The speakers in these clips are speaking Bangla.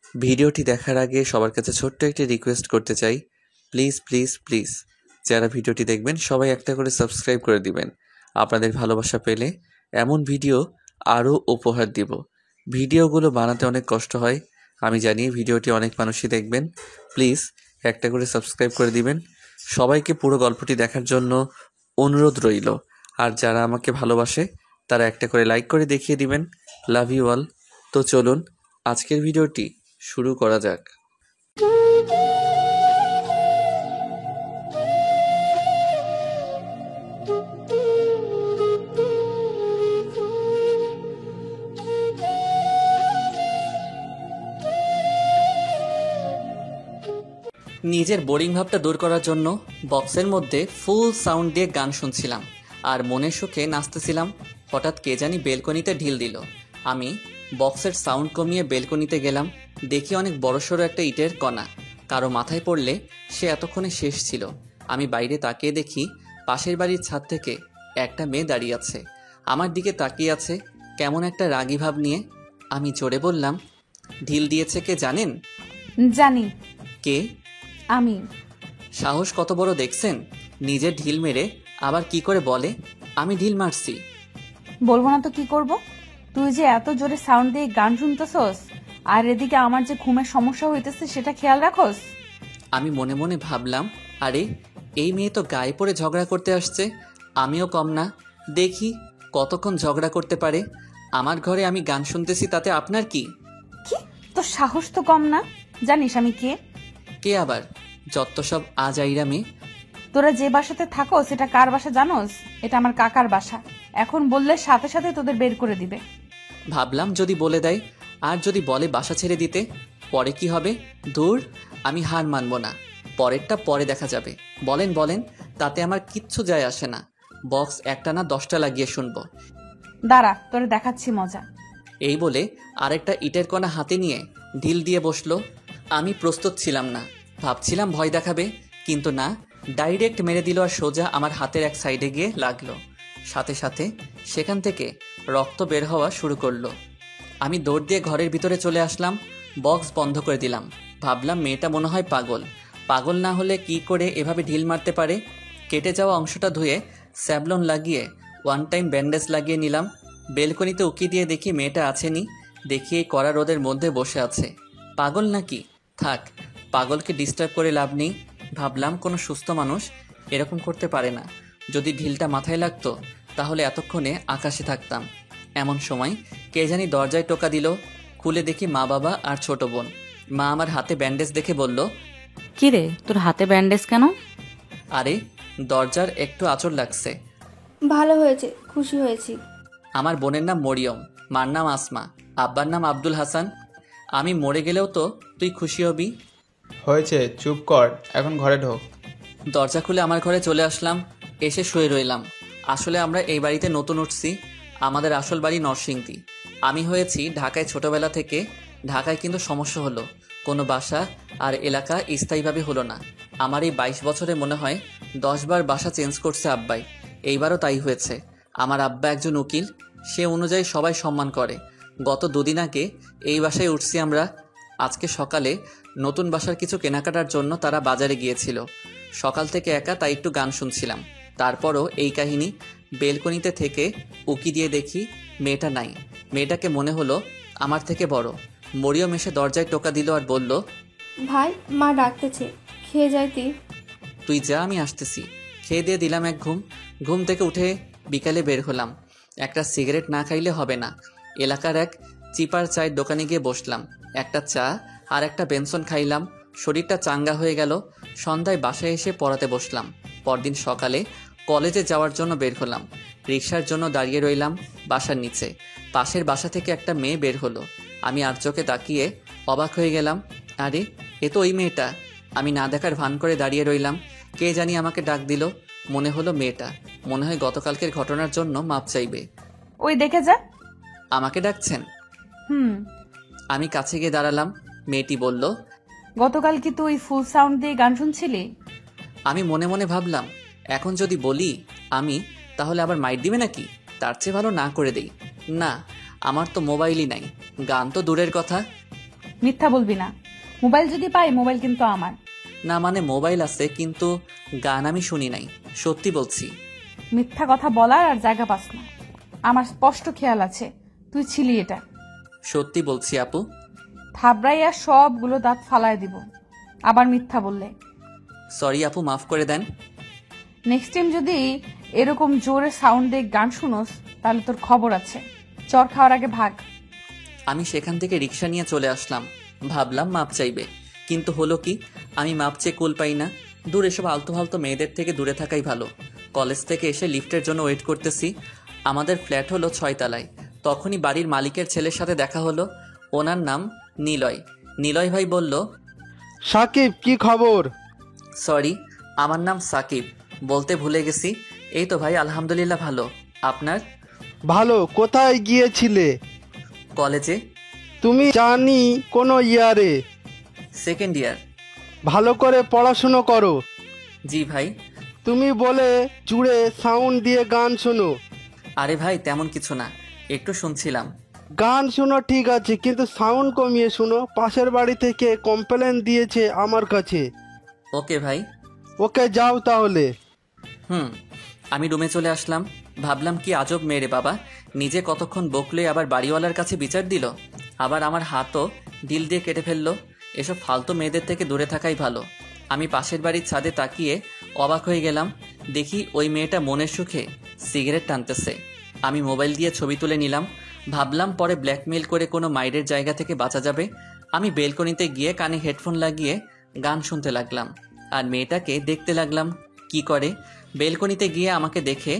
ভিডিওটি দেখার আগে সবার কাছে ছোট্ট একটি রিকোয়েস্ট করতে চাই, প্লিজ প্লিজ প্লিজ যারা ভিডিওটি দেখবেন সবাই একটা করে সাবস্ক্রাইব করে দিবেন। আপনাদের ভালোবাসা পেলে এমন ভিডিও আরও উপহার দিব। ভিডিওগুলো বানাতে অনেক কষ্ট হয়, আমি জানি। ভিডিওটি অনেক মানুষই দেখবেন, প্লিজ একটা করে সাবস্ক্রাইব করে দিবেন। সবাইকে পুরো গল্পটি দেখার জন্য অনুরোধ রইল। আর যারা আমাকে ভালোবাসে তারা একটা করে লাইক করে দেখিয়ে দিবেন। Love you all. তো চলুন আজকের ভিডিওটি শুরু করা যাক। নিজের বোরিং ভাবটা দূর করার জন্য বক্সের মধ্যে ফুল সাউন্ড দিয়ে গান শুনছিলাম আর মনের সুখে নাচতেছিলাম। হঠাৎ কে জানি বেলকনিতে ঢিল দিল। আমি বক্সের সাউন্ড কমিয়ে বেলকনিতে গেলাম। দেখি অনেক বড়সড় একটা ইটের কণা কারো মাথায় পড়লে সে এতক্ষণে শেষ ছিল। আমি বাইরে তাকিয়ে দেখি পাশের বাড়ির ছাদ থেকে একটা মেয়ে দাঁড়িয়ে আছে, আমার দিকে তাকিয়ে আছে কেমন একটা রাগী ভাব নিয়ে। আমি জোরে বললাম, ঢিল দিয়েছে কে জানেন? জানি। কে? আমি। সাহস কত বড় দেখছেন? নিজের ঢিল মেরে আবার কি করে বলে আমি ঢিল মারছি। বলবো না তো কি করব? তুই যে এত জোরে সাউন্ড দিয়ে গান শুনতেছস আর এদিকে আমার যে ঘুমের সমস্যা হইতেছে সেটা খেয়াল রাখোস। আমি মনে মনে ভাবলাম, আরে এই মেয়ে তো গায়ে পড়ে ঝগড়া করতে আসছে, আমিও কম না। দেখি কতক্ষণ ঝগড়া করতে পারে। আমার ঘরে আমি গান শুনতেছি, তাতে আপনার কি? কি তোর সাহস তো কম না? জানিস আমি কে? কে আবার? যত সব আজাইরা মেয়ে। তোরা যে বাসাতে থাকো সেটা কার বাসা জানোস? এটা আমার কাকার বাসা। এখন বললে সাথে সাথে তোদের বের করে দিবে। ভাবলাম যদি বলে দেয়, আর যদি বলে বাসা ছেড়ে দিতে, পরে কি হবে? দূর, আমি হার মানব না। পরেরটা পরে দেখা যাবে। বলেন বলেন, তাতে আমার কিচ্ছু যায় আসে না। বক্স একটা না 10টা লাগিয়ে শুনবো। দাঁড়া, তোরে দেখাচ্ছি মজা। এই বলে আরেকটা ইটের কণা হাতে নিয়ে ঢিল দিয়ে বসলো। আমি প্রস্তুত ছিলাম না, ভাবছিলাম ভয় দেখাবে, কিন্তু না, ডাইরেক্ট মেরে দিল আর সোজা আমার হাতের এক সাইডে গিয়ে লাগলো। সাথে সাথে সেখান থেকে রক্ত বের হওয়া শুরু করলো। আমি দৌড় দিয়ে ঘরের ভিতরে চলে আসলাম, বক্স বন্ধ করে দিলাম। ভাবলাম মেয়েটা মনে হয় পাগল। পাগল না হলে কি করে এভাবে ঢিল মারতে পারে? কেটে যাওয়া অংশটা ধুয়ে স্যাভলন লাগিয়ে ওয়ান টাইম ব্যান্ডেজ লাগিয়ে নিলাম। বেলকনিতে উকি দিয়ে দেখি মেয়েটা আছেনি। দেখি এই কড়া রোদের মধ্যে বসে আছে। পাগল নাকি? থাক, পাগলকে ডিস্টার্ব করে লাভ নেই। ভাবলাম কোনো সুস্থ মানুষ এরকম করতে পারে না। যদি ঢিলটা মাথায় লাগতো তাহলে এতক্ষণে আকাশে থাকতাম। এমন সময় কে জানি দরজায় টোকা দিল। খুলে দেখি মা, বাবা আর ছোট বোন। মা আমার হাতে ব্যান্ডেজ দেখে বলল, কি রে, তোর হাতে ব্যান্ডেজ কেন? আরে দরজার একটু আঁচড় লাগছে। ভালো হয়েছে, খুশি হয়েছি। আমার বোনের নাম মরিয়ম, মার নাম আসমা, আব্বার নাম আব্দুল হাসান। আমি মরে গেলেও তো তুই খুশি হবি। হয়েছে, চুপ কর, এখন ঘরে ঢোক। দরজা খুলে আমার ঘরে চলে আসলাম, এসে শুয়ে রইলাম। আসলে আমরা এই বাড়িতে নতুন উঠছি। আমাদের আসল বাড়ি নরসিংদী। আমি হয়েছি ঢাকায় ছোটবেলা থেকে। ঢাকায় কিন্তু সমস্যা হলো, কোনো বাসা আর এলাকা স্থায়ীভাবে হলো না। আমার এই 22 বছরে মনে হয় 10 বার বাসা চেঞ্জ করছে আব্বাই। এইবারও তাই হয়েছে। আমার আব্বা একজন উকিল, সে অনুযায়ী সবাই সম্মান করে। গত দুদিন আগে এই বাসায় উঠছি আমরা। আজকে সকালে নতুন বাসার কিছু কেনাকাটার জন্য তারা বাজারে গিয়েছিল। সকাল থেকে একা, তাই একটু গান শুনছিলাম। তারপরও এই কাহিনী। বেলকনিতে থেকে উকি দিয়ে দেখি মেয়েটা নাই। মেয়েটাকে মনে হলো আমার থেকে বড়। মরিয়ম এসে দরজায় টোকা দিল আর বলল, ভাই, মা ডাকতেছে, খেয়ে যাইতি। তুই যা, আমি আসতেছি। খেয়ে দিয়ে দিলাম এক ঘুম। ঘুম থেকে উঠে বিকালে বের হলাম। একটা সিগারেট না খাইলে হবে না। এলাকার এক চিপার চায়ের দোকানে গিয়ে বসলাম। একটা চা আর একটা বেনসন খাইলাম। শরীরটা চাঙ্গা হয়ে গেল। সন্ধ্যায় বাসায় এসে পড়াতে বসলাম। পরদিন সকালে কলেজে যাওয়ার জন্য বের হলাম। রিকশার জন্য দাঁড়িয়ে রইলাম বাসার নিচে। পাশের বাসা থেকে একটা মেয়ে বের হলো। আমি আর চোখে তাকিয়ে অবাক হয়ে গেলাম। আরে এ তো ওই মেয়েটা। আমি না দেখার ভান করে দাঁড়িয়ে রইলাম। কে জানি আমাকে ডাক দিল। মনে হলো মেয়েটা। মনে হয় গতকালকের ঘটনার জন্য মাপ চাইবে। ওই দেখে যা। আমাকে ডাকছেন? হুম। আমি কাছে গিয়ে দাঁড়ালাম। মেয়েটি বলল, গতকাল কি তুই ফুল সাউন্ড দিয়ে গান শুনছিলি? আমি মনে মনে ভাবলাম, এখন যদি বলি আমি, তাহলে আবার মাইট দিবে নাকি? তার চেয়ে ভালো না করে দেই। না, আমার তো মোবাইলই নাই, গান তো দূরের কথা। মিথ্যা বলবি না। মোবাইল যদি পাই, মোবাইল কিন্তু আমার। না মানে মোবাইল আছে, কিন্তু গান আমি শুনি নাই, সত্যি বলছি। মিথ্যা কথা বলার আর জায়গা পাস না। আমার স্পষ্ট খেয়াল আছে তুই ছিলি এটা। সত্যি বলছি আপু। থাবড়াইয়া সবগুলো দাঁত ফালায় দিব আবার মিথ্যা বললে। সরি আপু, মাফ করে দেন। নেক্সট টাইম যদি এরকম জোরে সাউন্ড দিয়ে গান শুনোস তাহলে তোর খবর আছে। চর খাওয়ার আগে ভাগ। আমি সেখান থেকে রিক্সা নিয়ে চলে আসলাম। ভাবলাম মাপ চাইবে, কিন্তু হলো কি, আমি মাপ চেয়ে কুল পাই না। দূর, এসব আলতু ফালতু মেয়েদের থেকে দূরে থাকাই ভালো। কলেজ থেকে এসে লিফটের জন্য ওয়েট করতেছি। আমাদের ফ্ল্যাট হলো 6 তলায়। তখনই বাড়ির মালিকের ছেলের সাথে দেখা হলো। ওনার নাম নিলয়। নিলয় ভাই বলল, সাকিব, কি খবর? সরি, আমার নাম সাকিব, বলতে ভুলে গেছি। এই তো ভাই, আলহামদুলিল্লাহ ভালো। আপনার? ভালো। কোথায় গিয়েছিলে? কলেজে। তুমি জানি কোন ইয়ারে? Second year. ভালো করে পড়াশুনো করো। জি ভাই। তুমি বলে জুড়ে সাউন্ড দিয়ে গান শোনো। আরে ভাই, তেমন কিছু না, একটু শুনছিলাম। গান শোনো ঠিক আছে, কিন্তু সাউন্ড কমিয়ে শোনো। পাশের বাড়ি থেকে কমপ্লেন দিয়েছে আমার কাছে। ওকে ভাই। ওকে, যাও তাহলে। আমি রুমে চলে আসলাম। ভাবলাম কি আজব মেয়ে রে বাবা, নিজে কতক্ষণ বকলে আবার বাড়িওয়ালার কাছে বিচার দিল, আবার আমার হাতও ডিল দিয়ে কেটে ফেললো। এসব ফালতু মেয়েদের থেকে দূরে থাকাই ভালো। আমি পাশের বাড়ির ছাদে তাকিয়ে অবাক হয়ে গেলাম। দেখি ওই মেয়েটা মনের সুখে সিগারেট টানতেছে। আমি মোবাইল দিয়ে ছবি তুলে নিলাম। ভাবলাম পরে ব্ল্যাকমেইল করে কোনো মাইরের জায়গা থেকে বাঁচা যাবে। আমি বেলকনিতে গিয়ে কানে হেডফোন লাগিয়ে গান শুনতে লাগলাম, আর মেয়েটাকে দেখতে লাগলাম কি করে। বেলকনিতে গিয়ে আমাকে দেখে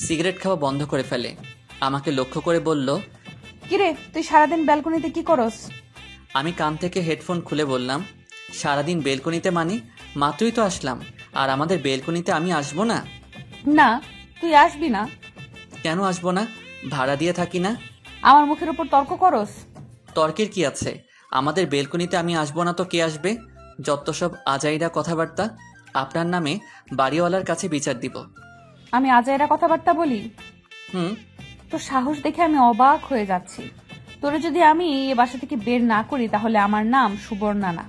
সিগারেট খাওয়া বন্ধ করে ফেলে। আমাকে লক্ষ্য করে বলল, কিরে, তুই সারাদিন ব্যালকনিতে কি করস? আমি কান থেকে হেডফোন খুলে বললাম, সারাদিন বেলকনিতে মানে? মাত্রই তো আসলাম, আর আমাদের বেলকনিতে আমি আসবো না? না, তুই আসবি না। কেন আসবো না? ভাড়া দিয়ে থাকি না? আমার মুখের উপর তর্ক করস? তর্কের কি আছে? আমাদের বেলকনিতে আমি আসবো না তো কে আসবে? যত সব আজাইরা কথাবার্তা। আপনার নামে বাড়িওয়ালার কাছে বিচার দিব। আমি আজাইরা কথাবার্তা বলি? হুম। তোর সাহস দেখে আমি অবাক হয়ে যাচ্ছি। তোরে যদি আমি এ বাসা থেকে বের না করি তাহলে আমার নাম সুবর্ণা না।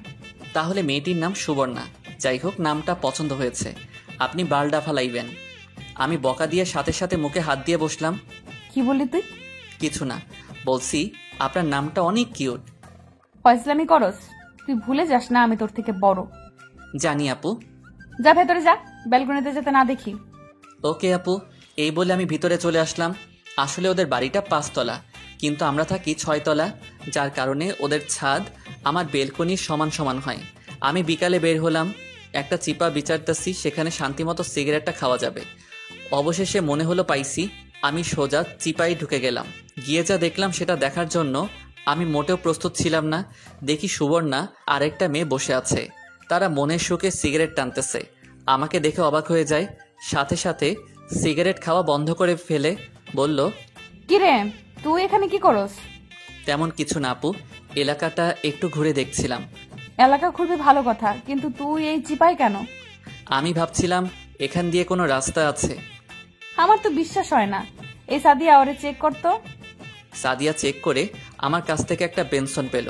তাহলে মেয়েটির নাম সুবর্ণা। যাই হোক, নামটা পছন্দ হয়েছে। আপনি বালডা ফালাইবেন। আমি বকা দিয়ে সাথে সাথে মুখে হাত দিয়ে বসলাম। কি বলি তুই? কিছু না, বলছি আপনার নামটা অনেক কিউট। ফয়সলামি করস? তুই ভুলে যাস না আমি তোর থেকে বড়। জানি আপু। যা ভেতরে যা, ব্যালকনিতে যাতে না দেখি। ওকে আপু। এই বলে আমি ভিতরে চলে আসলাম। আসলে ওদের বাড়িটা 5 তলা, কিন্তু আমরা থাকি 6 তলা, যার কারণে ওদের ছাদ আমার বেলকনির সমান সমান হয়। আমি বিকালে বের হলাম, একটা চিপা বিচারতাছি সেখানে শান্তিমতো সিগারেটটা খাওয়া যাবে। অবশেষে মনে হলো পাইছি। আমি সোজা চিপাই ঢুকে গেলাম। গিয়ে যা দেখলাম সেটা দেখার জন্য আমি মোটেও প্রস্তুত ছিলাম না। দেখি সুবর্ণা আরেকটা মেয়ে বসে আছে, তারা মনের সুখে সিগারেট টানতেছে। আমাকে দেখে অবাক হয়ে যায়, সাথে সাথে সিগারেট খাওয়া বন্ধ করে ফেলে বলল, কিরে, তুই এখানে কি করস? তেমন কিছু না আপু, এলাকাটা একটু ঘুরে দেখছিলাম। এলাকা খুবই ভালো কথা, কিন্তু তুই এই চিপাই কেন? আমি ভাবছিলাম এখান দিয়ে কোনো রাস্তা আছে। আমার তো বিশ্বাস হয় না। এই সাদিয়া, ওরে চেক করতো। সাদিয়া চেক করে আমার কাছ থেকে একটা বেনসন পেল।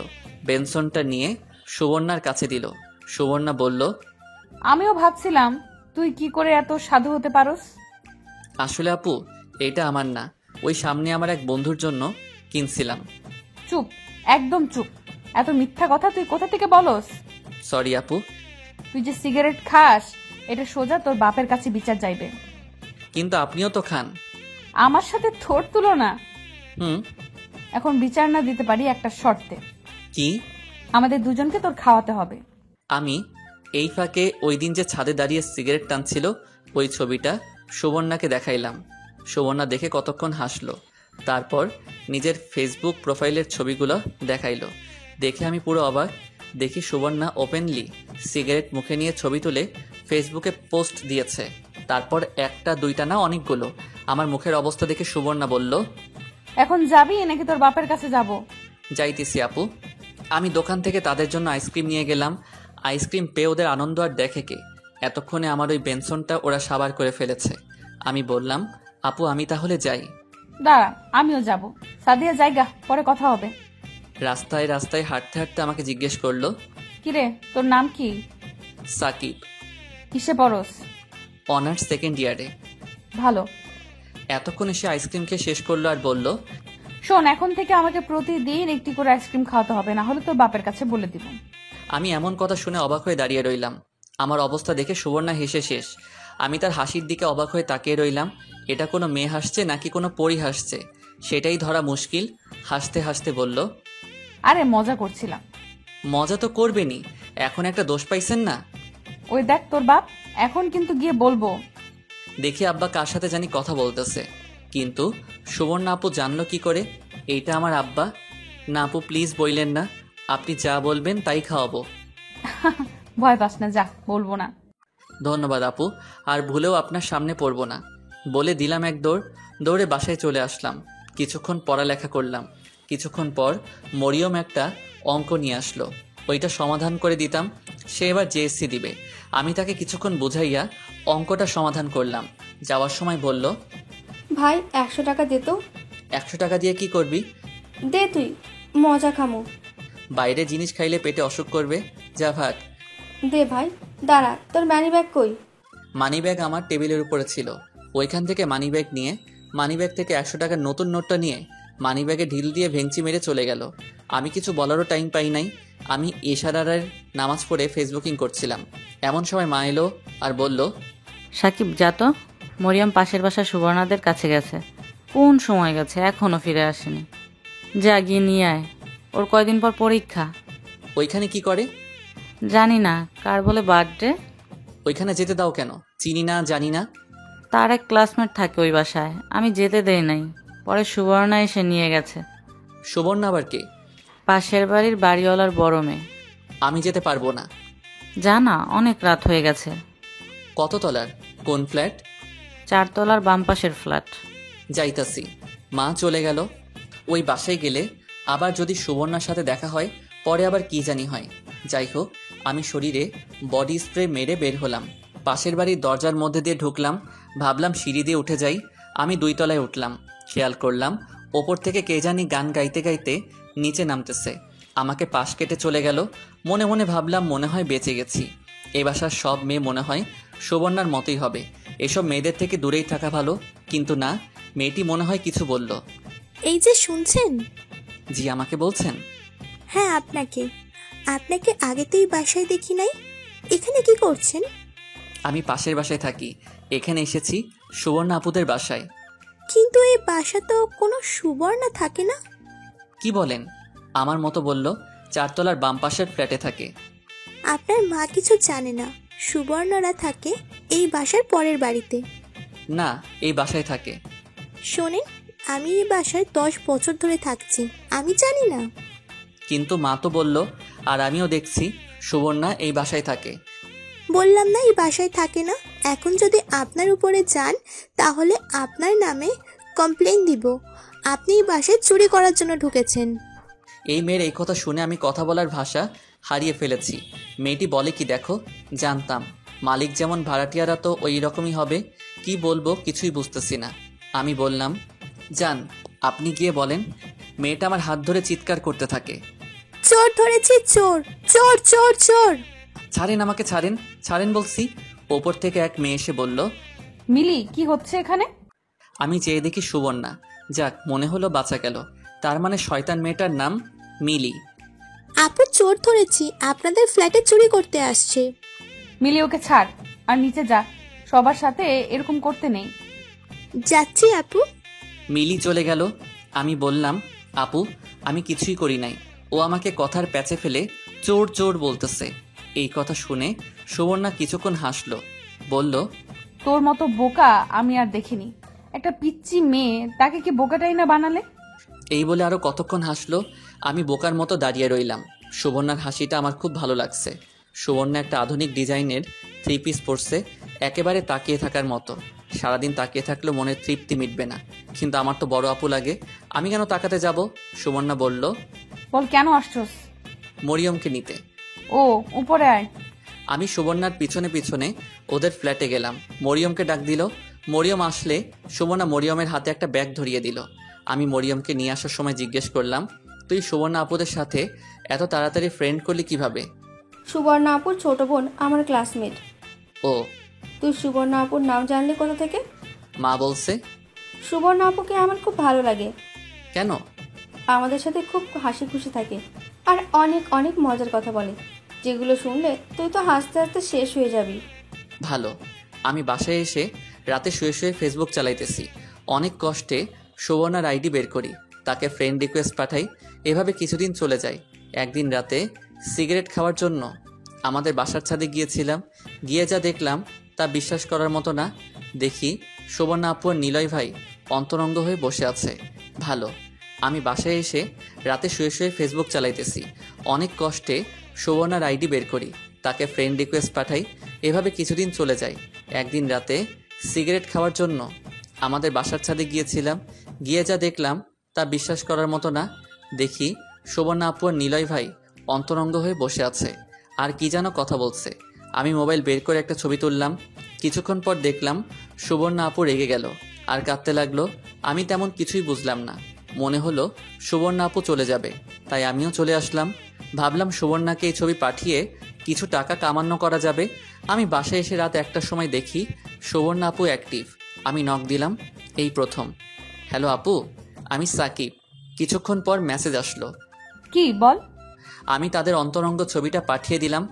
বেনসনটা নিয়ে সুবর্ণার কাছে দিল। সুবর্ণা বলল, আমিও ভাবছিলাম তুই কি করে এত সাধু হতে পারস। আসলে আপু, এটা আমার না, ওই সামনে আমার এক বন্ধুর জন্য কিনছিলাম। চুপ, একদম চুপ। এত মিথ্যা কথা তুই কোথা থেকে বলস? সরি আপু। তুই যে সিগারেট খাস, এটা সোজা তোর বাপের কাছে বিচার যাইবে। কিন্তু আপনিও তো খান। আমার সাথে থোট তুলনা? হুম। এখন বিচার না দিতে পারি একটা শর্তে। কি? আমাদের দুজনকে তোর খাওয়াতে হবে। আমি এই ফাঁকে ওই দিন যে ছাদে দাঁড়িয়ে সিগারেট টানছিল ওই ছবিটা সুবর্ণাকে দেখাইলাম। সুবর্ণা দেখে কতক্ষণ হাসলো, তারপর নিজের ফেসবুক প্রোফাইলের ছবিগুলো দেখাইলো। দেখে আমি পুরো অবাক। দেখি সুবর্ণা ওপেনলি সিগারেট মুখে নিয়ে ছবি তুলে ফেসবুকে পোস্ট দিয়েছে। তারপর একটা দুইটা না, অনেকগুলো। আমার মুখের অবস্থা দেখে সুবর্ণা বলল, এখন যাবি নাকি তোর বাপের কাছে যাব? যাইতেছি আপু। আমি দোকান থেকে তাদের জন্য আইসক্রিম নিয়ে গেলাম। আইসক্রিম পেয়ে ওদের আনন্দ আর দেখে কে। এতক্ষণে আমার ওই বেনসনটা ওরা সাবার করে ফেলেছে। আমি বললাম, আপু আমি তাহলে যাই। দাঁড়া, আমিও যাব। সাদিয়া, জায়গা, পরে কথা হবে। রাস্তায় রাস্তায় হাঁটতে হাঁটতে আমাকে জিজ্ঞেস করলো, কিরে তোর নাম কি? সাকিব। কিসে পড়স? অনার্স সেকেন্ড ইয়ারে। ভালো। এতক্ষণ এসে আইসক্রিম খেয়ে শেষ করলো আর বলল, শোন, এখন থেকে আমাকে প্রতিদিন একটি করে আইসক্রিম খাওয়াতে হবে, না হলে তোর বাপের কাছে বলে দিব। আমি এমন কথা শুনে অবাক হয়ে দাঁড়িয়ে রইলাম। আমার অবস্থা দেখে সুবর্ণা হেসে শেষ। আমি তার হাসির দিকে অবাক হয়ে তাকিয়ে রইলাম। এটা কোনো মেয়ে হাসছে নাকি কোনো পরী হাসছে সেটাই ধরা মুশকিল। হাসতে হাসতে বলল, আরে মজা করছিলাম। মজা তো করবেনি, এখন একটা দোষ পাইছেন না? ওই দেখ তোর বাপ, এখন কিন্তু গিয়ে বলবো। দেখি আব্বা কার সাথে জানি কথা বলতেছে। কিন্তু সুবর্ণা আপু জানলো কি করে এইটা আমার আব্বা? না আপু প্লিজ বইলেন না, আপনি যা বলবেন তাই খাওয়াবো। ভয় পাস না, যা, বলবো না। ধন্যবাদ আপু, আর ভুলেও আপনার সামনে পড়বো না। বলে দিলাম এক দৌড়। দৌড়ে বাসায় চলে আসলাম। কিছুক্ষণ পড়ালেখা করলাম। কিছুক্ষণ পর মরিয়ম একটা অঙ্ক নিয়ে আসলো। ওইটা সমাধান করে দিতাম। সে এবার জেএসসি দিবে। আমি তাকে কিছুক্ষণ বুঝাইয়া অঙ্কটা সমাধান করলাম। যাওয়ার সময় বলল, ভাই 100 টাকা দে তো। 100 টাকা দিয়ে কি করবি? দে তুই, মজা খামো। বাইরে জিনিস খাইলে পেটে অসুখ করবে, যা ভাগ। দে ভাই। দাঁড়া, তোর মানি ব্যাগ কই? মানি ব্যাগ আমার টেবিলের উপরে ছিল। ওইখান থেকে মানি ব্যাগ নিয়ে মানি ব্যাগ থেকে 100 টাকার নতুন নোটটা নিয়ে মানি ব্যাগে ঢিল দিয়ে ভেঙচি মেরে চলে গেল। আমি কিছু বলারও টাইম পাই নাই। আমি ইশারার নামাজ পড়ে ফেসবুকিং করছিলাম। এমন সময় মা এলো আর বলল, সাকিব যা তো, মরিয়ম পাশের বাসার সুবর্ণাদের কাছে গেছে। কোন সময় গেছে, এখনো ফিরে আসেনি। যা গিয়ে নিয়ে আয়, ওর কয়দিন পর পরীক্ষা। ওইখানে কি করে? জানি না, কার বলে বার্থডে। ওইখানে যেতে দাও কেন? চিনি না, জানি না। তার এক ক্লাসমেট থাকে ওই বাসায়, আমি যেতে দেই নাই। পরে সুবর্ণা এসে নিয়ে গেছে। সুবর্ণা আবার কে? পাশের বাড়ির বাড়িওয়ালার বড় মেয়ে। আমি যেতে পারবো না। জানা, অনেক রাত হয়ে গেছে। কত তলার? কোন ফ্ল্যাট? 4 তলার বাম পাশের ফ্ল্যাট। যাইতাছি। মা চলে গেল। ওই বাসায় গেলে আবার যদি সুবর্ণার সাথে দেখা হয়, পরে আবার কি জানি হয়। যাই হোক, আমি শরীরে বডি স্প্রে মেরে বের হলাম। পাশের বাড়ির দরজার মধ্যে দিয়ে ঢুকলাম। ভাবলাম সিঁড়ি দিয়ে উঠে যাই। আমি 2 তলায় উঠলাম। খেয়াল করলাম ওপর থেকে কে জানি গান গাইতে গাইতে নিচে নামতেছে। আমাকে পাশ কেটে চলে গেল। মনে মনে ভাবলাম মনে হয় বেঁচে গেছি। এ বাসার সব মেয়ে মনে হয় সুবর্ণার মতোই হবে। এসব মেয়েদের থেকে দূরেই থাকা ভালো। কিন্তু না, মেয়েটি মনে হয় কিছু বলল। এই যে শুনছেন? জি, আমাকে বলছেন? হ্যাঁ আপনাকে। আপনাকে আগে তো এই বাসায় দেখি নাই, এখানে কি করছেন? আমি পাশের বাসায় থাকি। এখানে এসেছি সুবর্ণা আপুদের বাসায়। কিন্তু এই বাসা তো কোনো সুবর্ণা থাকে না। কি বলেন? আমার মতো বলল। 4 তলার বাম পাশের ফ্ল্যাটে থাকে। আপনার মা কিছু জানে না, সুবর্ণরা থাকে এই বাসার পরের বাড়িতে। না, এই বাসায় থাকে। শোনেন, আমি এই বাসায় 10 বছর ধরে থাকছি, আমি জানি না। কিন্তু মা তো বলল, আর আমিও দেখছি সুবর্ণা এই বাসায় থাকে। বললাম না এই বাসায় থাকে না। এখন যদি আপনার উপরে যান তাহলে আপনার নামে কমপ্লেন দিব। আপনি এই বাসায় চুরি করার জন্য ঢুকেছেন। এই মেয়ের এই কথা শুনে আমি কথা বলার ভাষা হারিয়ে ফেলেছি। মেয়েটি বলে কি দেখো, জানতাম মালিক যেমন ভাড়াটিয়ারা তো ওই রকমই হবে। কি বলবো কিছুই বুঝতেছি না। আমি বললাম, যান আপনি গিয়ে বলেন। মেয়েটা আমার হাত ধরে চিৎকার করতে থাকে, চোর ধরেছি, চোর চোর চোর চোর। ছাড়েন আমাকে, ছাড়েন ছাড়েন বলছি। ওপর থেকে এক মেয়ে এসে বলল, মিলি, কি হচ্ছে এখানে? আমি চেয়ে দেখি সুবর্ণা। যাক, মনে হলো বাঁচা গেল। তার মানে শয়তান মেয়েটার নাম মিলি। আপু চোর ধরেছি, আপনাদের ফ্ল্যাটে চুরি করতে আসছে। মিলি ওকে ছাড় আর নিচে যা, সবার সাথে এরকম করতে নেই। যাচ্ছি আপু। মিলি চলে গেল। আমি বললাম, আপু আমি কিছুই করি নাই। ও আমাকে কথার প্যাচে ফেলে চোর চোর বলতেছে। এই কথা শুনে সুবর্ণা কিছুক্ষণ হাসলো, বলল, তোর মতো বোকা আমি আর দেখিনি। একটা পিচ্চি মেয়ে, তাকে কি বোকাটাই না বানালে? এই বলে আরো কতক্ষণ হাসলো। আমি বোকার মতো দাঁড়িয়ে রইলাম। সুবর্ণার হাসিটা আমার খুব ভালো লাগছে। সুবর্ণা একটা আধুনিক ডিজাইনের 3 পিস পরছে, একেবারে তাকিয়ে থাকার মতো। সারাদিন তাকিয়ে থাকলেও মনের তৃপ্তি মিটবে না। কিন্তু আমার তো বড় আপু লাগে, আমি কেন তাকাতে যাব? সুবর্ণা বলল, বল কেন আসছস? মরিয়মকে নিতে। ও, উপরে আয়। আমি সুবর্ণার পিছনে পিছনে ওদের ফ্ল্যাটে গেলাম। মরিয়মকে ডাক দিল। মরিয়ম আসলে সুবর্ণা মরিয়মের হাতে একটা ব্যাগ ধরিয়ে দিল। আমি মরিয়মকে নিয়ে আসার সময় জিজ্ঞেস করলাম, তুই সুবর্ণা আপুদের সাথে এত তাড়াতাড়ি ফ্রেন্ড করলি কিভাবে? সুবর্ণা আপুর ছোট বোন আমার ক্লাসমেট। ও, তুই সুবর্ণা আপুর নাম জানলি কোথা থেকে? মা বলছে। সুবর্ণা আপুকে আমার খুব ভালো লাগে। কেন? আমাদের সাথে খুব হাসি খুশি থাকে আর অনেক অনেক মজার কথা বলে, যেগুলো শুনলে তুই তো হাসতে হাসতে শেষ হয়ে যাবি। ভালো। আমি বাসায় এসে রাতে শুয়ে শুয়ে ফেসবুক চালাইতেছি। অনেক কষ্টে সুবর্ণার আইডি বের করি, তাকে ফ্রেন্ড রিকোয়েস্ট পাঠাই। এভাবে কিছুদিন চলে যায়। একদিন রাতে সিগারেট খাওয়ার জন্য আমাদের বাসার ছাদে গিয়েছিলাম। গিয়ে যা দেখলাম তা বিশ্বাস করার মতো না। দেখি সুবর্ণা আপু আর নিলয় ভাই অন্তরঙ্গ হয়ে বসে আছে। ভালো। আমি বাসায় এসে রাতে শুয়ে শুয়ে ফেসবুক চালাইতেছি। অনেক কষ্টে সুবর্ণার আইডি বের করি, তাকে ফ্রেন্ড রিকোয়েস্ট পাঠাই। এভাবে কিছুদিন চলে যায়। একদিন রাতে সিগারেট খাওয়ার জন্য আমাদের বাসার ছাদে গিয়েছিলাম। গিয়ে যা দেখলাম তা বিশ্বাস করার মতো না। দেখি সুবর্ণা আপু আর নিলয় ভাই অন্তরঙ্গ হয়ে বসে আছে আর কি যেন কথা বলছে। আমি মোবাইল বের করে একটা ছবি তুললাম। কিছুক্ষণ পর দেখলাম সুবর্ণা আপু রেগে গেল আর কাঁদতে লাগলো। আমি তেমন কিছুই বুঝলাম না। মনে হলো সুবর্ণা আপু চলে যাবে, তাই আমিও চলে আসলাম। ভাবলাম সুবর্ণাকে এই ছবি পাঠিয়ে কিছু টাকা কামানো করা যাবে। আমি বাসায় এসে রাত 1টার সময় দেখি সুবর্ণা আপু অ্যাক্টিভ। আমি নক দিলাম, এই প্রথম। হ্যালো আপু, আমি সাকিব। কিছুক্ষণ পর মেসেজ আসলো। কি বল? আমি তাদের অন্তরঙ্গ ছবিটা পাঠিয়ে দিলাম।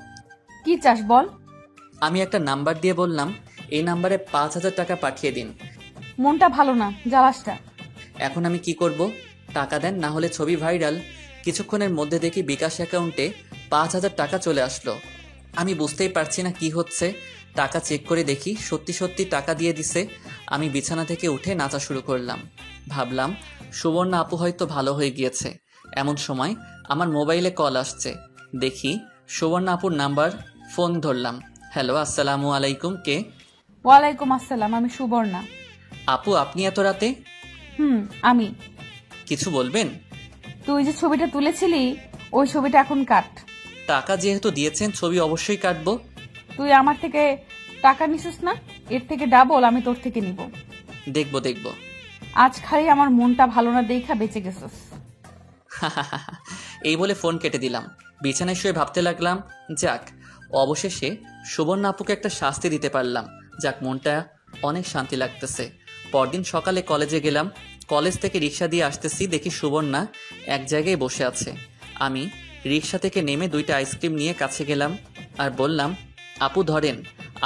কি চাস বল? আমি একটা নাম্বার দিয়ে বললাম, এই নাম্বারে 5,000 টাকা পাঠিয়ে দিন। মনটা ভালো না, জ্বালাসটা। এখন আমি কি করব? টাকা দেন, না হলে ছবি ভাইরাল। কিছুক্ষণের মধ্যে দেখি বিকাশ অ্যাকাউন্টে 5,000 টাকা চলে আসলো। আমি বুঝতেই পারছি না কি হচ্ছে। টাকা চেক করে দেখি সত্যি সত্যি টাকা দিয়ে দিছে। আমি বিছানা থেকে উঠে নাচা শুরু করলাম। ভাবলাম সুবর্ণা আপু হয়তো ভালো হয়ে গিয়েছে। এমন সময় আমার মোবাইলে কল আসছে। দেখি সুবর্ণা আপুর নাম্বার। ফোন ধরলাম। হ্যালো, আসসালামু আলাইকুম। কে? ওয়ালাইকুম আসসালাম, আমি সুবর্ণা। আপু, আপনি এত রাতে? আমি। কিছু বলবেন? তুই যে ছবিটা তুলেছিলি ওই ছবিটা এখন কাট। টাকা যেহেতু দিয়েছেন, ছবি অবশ্যই কাটবো। তুই আমার থেকে টাকা নিছিস না, এর থেকে ডাবল আমি তোর থেকে নিব। দেখবো দেখবো। আজ খালি আমার মনটা ভালো না দেখা বেঁচে গেছিস। এই বলে ফোন কেটে দিলাম। বিছানায় শুয়ে ভাবতে লাগলাম, যাক অবশেষে সুবর্ণা আপুকে একটা শাস্তি দিতে পারলাম। যাক, মনটা অনেক শান্তি লাগতেছে। পরদিন সকালে কলেজে গেলাম। কলেজ থেকে রিক্সা দিয়ে আসতেছি, দেখি সুবর্ণা এক জায়গায় বসে আছে। আমি রিক্সা থেকে নেমে 2টা আইসক্রিম নিয়ে কাছে গেলাম আর বললাম, আপু ধরেন।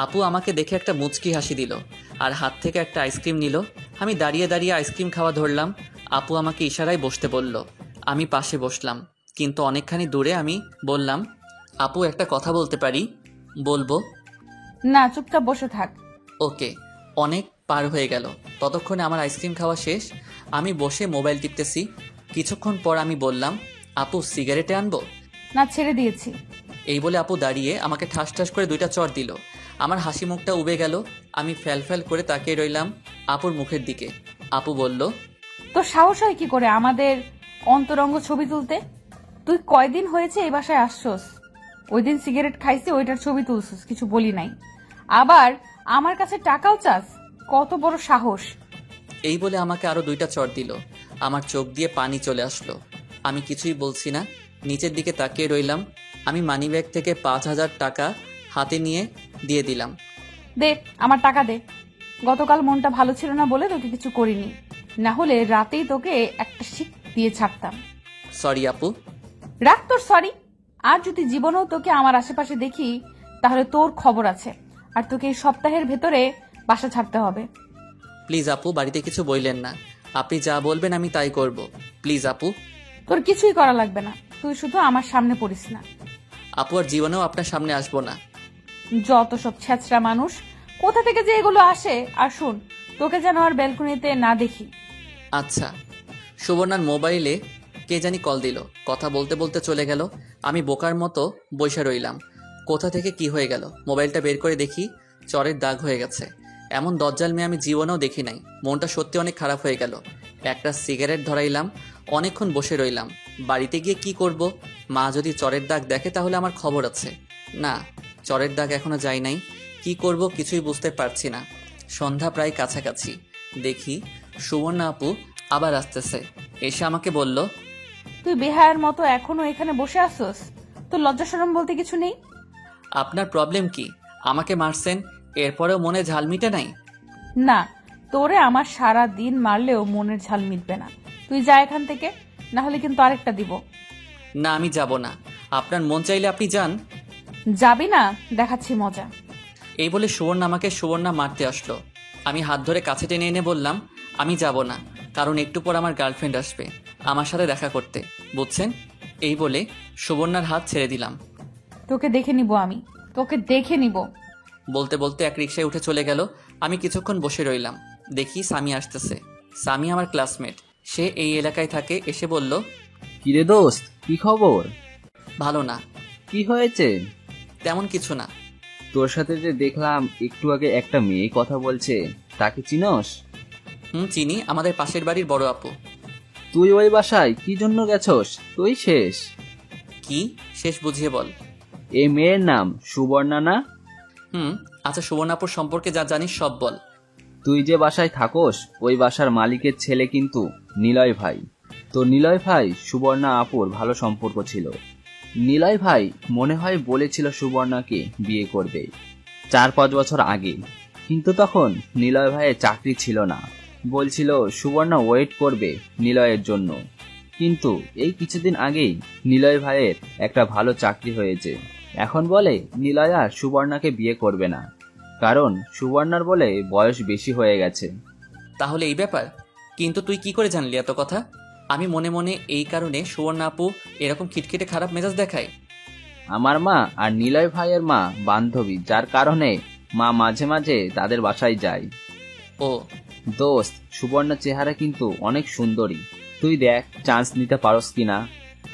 আপু আমাকে দেখে একটা মুচকি হাসি দিল আর হাত থেকে একটা আইসক্রিম নিল। আমি দাঁড়িয়ে দাঁড়িয়ে আইসক্রিম খাওয়া ধরলাম। আপু আমাকে ইশারায় বসতে বলল। আমি পাশে বসলাম, কিন্তু অনেকখানি দূরে। আমি বললাম, আপু একটা কথা বলতে পারি? বলবো। না, চুপচাপ বসে থাক। ওকে। অনেক পার হয়ে গেল, ততক্ষণে আমার আইসক্রিম খাওয়া শেষ। আমি বসে মোবাইল টিপতেছি। কিছুক্ষণ পর আমি বললাম, আপু সিগারেটে আনবো? না, ছেড়ে দিয়েছি। এই বলে আপু দাঁড়িয়ে আমাকে ঠাস ঠাস করে 2টা চড় দিল। আমার হাসি মুখটা উবে গেল। আমি ফ্যাল ফ্যাল করে তাকিয়ে রইলাম আপুর মুখের দিকে। আপু বলল, তোর সাহস হয় কি করে আমাদের অন্তরঙ্গ ছবি তুলতে? তুই কয়দিন হয়েছে এই বাসায় আসছস? ওই দিন সিগারেট খাইছি, ওইটার ছবি তুলছস, কিছু বলি নাই। আবার আমার কাছে টাকাও চাস? কত বড় সাহস! এই বলে আমাকে আরো 2টা চড় দিল। আমার চোখ দিয়ে পানি চলে আসলো। আমি কিছুই বলছি না, নিচের দিকে তাকিয়ে রইলাম। আমি মানিব্যাগ থেকে 5,000 টাকা হাতে নিয়ে দিয়ে দিলাম। দে, আমার টাকা দে। গতকাল মনটা ভালো ছিল না বলে তোকে কিছু করিনি, না হলে রাতেই তোকে একটা শিক দিয়ে ছাড়তাম। সরি আপু। রাখ তোর সরি। আর যদি জীবনেও তোকে আমার আশেপাশে দেখি তাহলে তোর খবর আছে, আর তোকে এই সপ্তাহের ভেতরে বাসা ছাড়তে হবে। প্লিজ আপু, বাড়িতে কিছু বললেন না। আপনি যা বলবেন আমি তাই করব। প্লিজ আপু। তোর কিছুই করা লাগবে না, তুই শুধু আমার সামনে পড়িস না। আপু আর জীবনেও আপনার সামনে আসবো না। যত সব ছেঁচড়া মানুষ, কোথা থেকে যে এগুলো আসে। আর শুন, তোকে যেন আর ব্যালকনিতে না দেখি। আচ্ছা। সুবর্ণার মোবাইলে কে জানি কল দিল। কথা বলতে বলতে চলে গেল। আমি বোকার মতো বসে রইলাম। কোথা থেকে কি হয়ে গেল? মোবাইলটা বের করে দেখি চরের দাগ হয়ে গেছে। এমন দজ্জাল মেয়ে আমি জীবনেও দেখি নাই। মনটা সত্যি অনেক খারাপ হয়ে গেল। একটা সিগারেট ধরাইলাম, অনেকক্ষণ বসে রইলাম। বাড়িতে গিয়ে কি করব? মা যদি চরের দাগ দেখে তাহলে আমার খবর আছে। না, চরের দাগ এখনো যায় নাই। কি করব কিছুই বুঝতে পারছি না। সন্ধ্যা প্রায় কাছাকাছি। দেখি সুবর্ণা আপু আবার আসতেছে। এসে আমাকে বলল, তুই বেহায়ার মতো এখনো এখানে বসে আসছস? তোর লজ্জা শরম বলতে কিছু নেই? আপনার প্রবলেম কি? আমাকে মারছেন, এরপরেও মনে ঝাল মিটে নাই? না, তোরে আমার সারা দিন মারলেও মনের ঝাল মিটবে না। তুই যা এখান থেকে, না হলে কিন্তু আরেকটা দিব। না, আমি যাব না। আপনার মন চাইলে আপনি যান। যাবি না? দেখাচ্ছি মজা। এই বলে সুবর্ণা আমাকে সুবর্ণা মারতে আসলো। আমি হাত ধরে কাছে টেনে এনে বললাম, আমি যাব না, কারণ একটু পর আমার গার্লফ্রেন্ড আসবে আমার সাথে দেখা করতে, বুঝছেন? এই বলে সুবর্ণার হাত ছেড়ে দিলাম। তোকে দেখে নিব আমি, তোকে দেখে নিব। বলতে বলতে এক রিকশায় উঠে চলে গেল। আমি কিছুক্ষণ বসে রইলাম। দেখি সামি আসতেছে। সামি আমার ক্লাসমেট, সে এই এলাকায় থাকে। এসে বলল, কিরে দোস্ত, কি খবর? ভালো না। কি হয়েছে? তেমন কিছু না। তোর সাথে যে দেখলাম একটু আগে একটা মেয়ে কথা বলছে, তাকে চিনস? চিনি, আমাদের পাশের বাড়ির বড় আপু। তুই ওই বাসায় কি জন্য গেছস? তুই শেষ। কি শেষ বুঝিয়ে বল। এই মেয়ের নাম সুবর্ণা না? আচ্ছা, সুবর্ণাপুর সম্পর্কে যা জানিস সব বল। তুই যে বাসায় থাকোস ওই বাসার মালিকের ছেলে কিন্তু নিলয় ভাই। তো নিলয় ভাই সুবর্ণা আপুর ভালো সম্পর্ক ছিল। নিলয় ভাই মনে হয় বলেছিল সুবর্ণাকে বিয়ে করবে 4-5 বছর আগে, কিন্তু তখন নিলয় ভাইয়ের চাকরি ছিল না। বলছিল সুবর্ণা ওয়েট করবে নিলয়ের জন্য, কিন্তু এই কিছুদিন আগেই নিলয় ভাইয়ের একটা ভালো চাকরি হয়েছে। এখন বলে নিলয় আর সুবর্ণাকে বিয়ে করবে না, কারণ সুবর্ণার বলে বয়স বেশি হয়ে গেছে। তাহলে এই ব্যাপার? কিন্তু তুই কি করে জানলি এত কথা? আমি মনে মনে এই কারণে সুবর্ণা আপু এরকম খিটখিটে খারাপ মেজাজ দেখায়। আমার মা আর নিলয় ভাইয়ের মা বান্ধবী, যার কারণে মা মাঝে মাঝে তাদের বাসায় যায়। ও দোস্ত, সুবর্ণার চেহারা কিন্তু অনেক সুন্দরী, তুই দেখ চান্স নিতে পারস কিনা।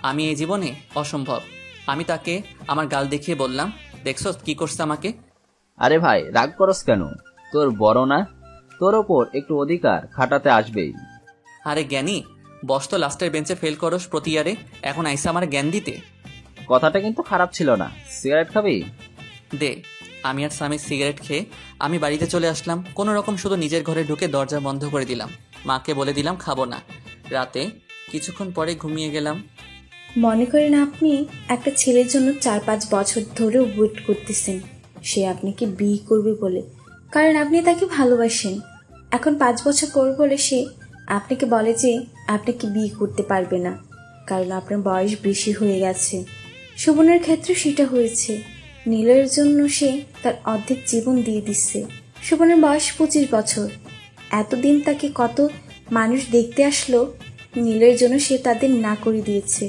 আমি এই জীবনে অসম্ভব। আমি তাকে আমার গাল দেখিয়ে বললাম, দেখছস কি করছে আমাকে? আরে ভাই, রাগ করস কেন? তোর বড় না, তোর ওপর একটু অধিকার খাটাতে আসবেই। আরে জ্ঞানী, বস তো লাস্টের বেঞ্চে ফেল করস প্রতি ইয়ারে, এখন আইসা আমার জ্ঞান দিতে। কথাটা কিন্তু খারাপ ছিল না। সিগারেট খাবি? দে। আমি আর স্বামী সিগারেট খেয়ে আমি বাড়িতে চলে আসলাম। কোনো রকম শুধু নিজের ঘরে ঢুকে দরজা বন্ধ করে দিলাম। মাকে বলে দিলাম খাবো না। রাতে কিছুক্ষণ পরে ঘুমিয়ে গেলাম। মনে করেন আপনি একটা ছেলের জন্য 4-5 বছর ধরে ওয়েট করতেছেন সে আপনাকে বিয়ে করবে বলে, কারণ আপনি তাকে ভালোবাসেন। এখন 5 বছর পর বলে সে আপনাকে বলে যে আপনাকে বিয়ে করতে পারবে না, কারণ আপনার বয়স বেশি হয়ে গেছে। সুবর্ণার ক্ষেত্রে সেটা হয়েছে। নীলের জন্য সে তার অর্ধেক জীবন দিয়ে দিচ্ছে। সুবর্ণার বয়স 25 বছর। এতদিন তাকে কত মানুষ দেখতে আসলো, নীলের জন্য সে তাদের না করে দিয়েছে।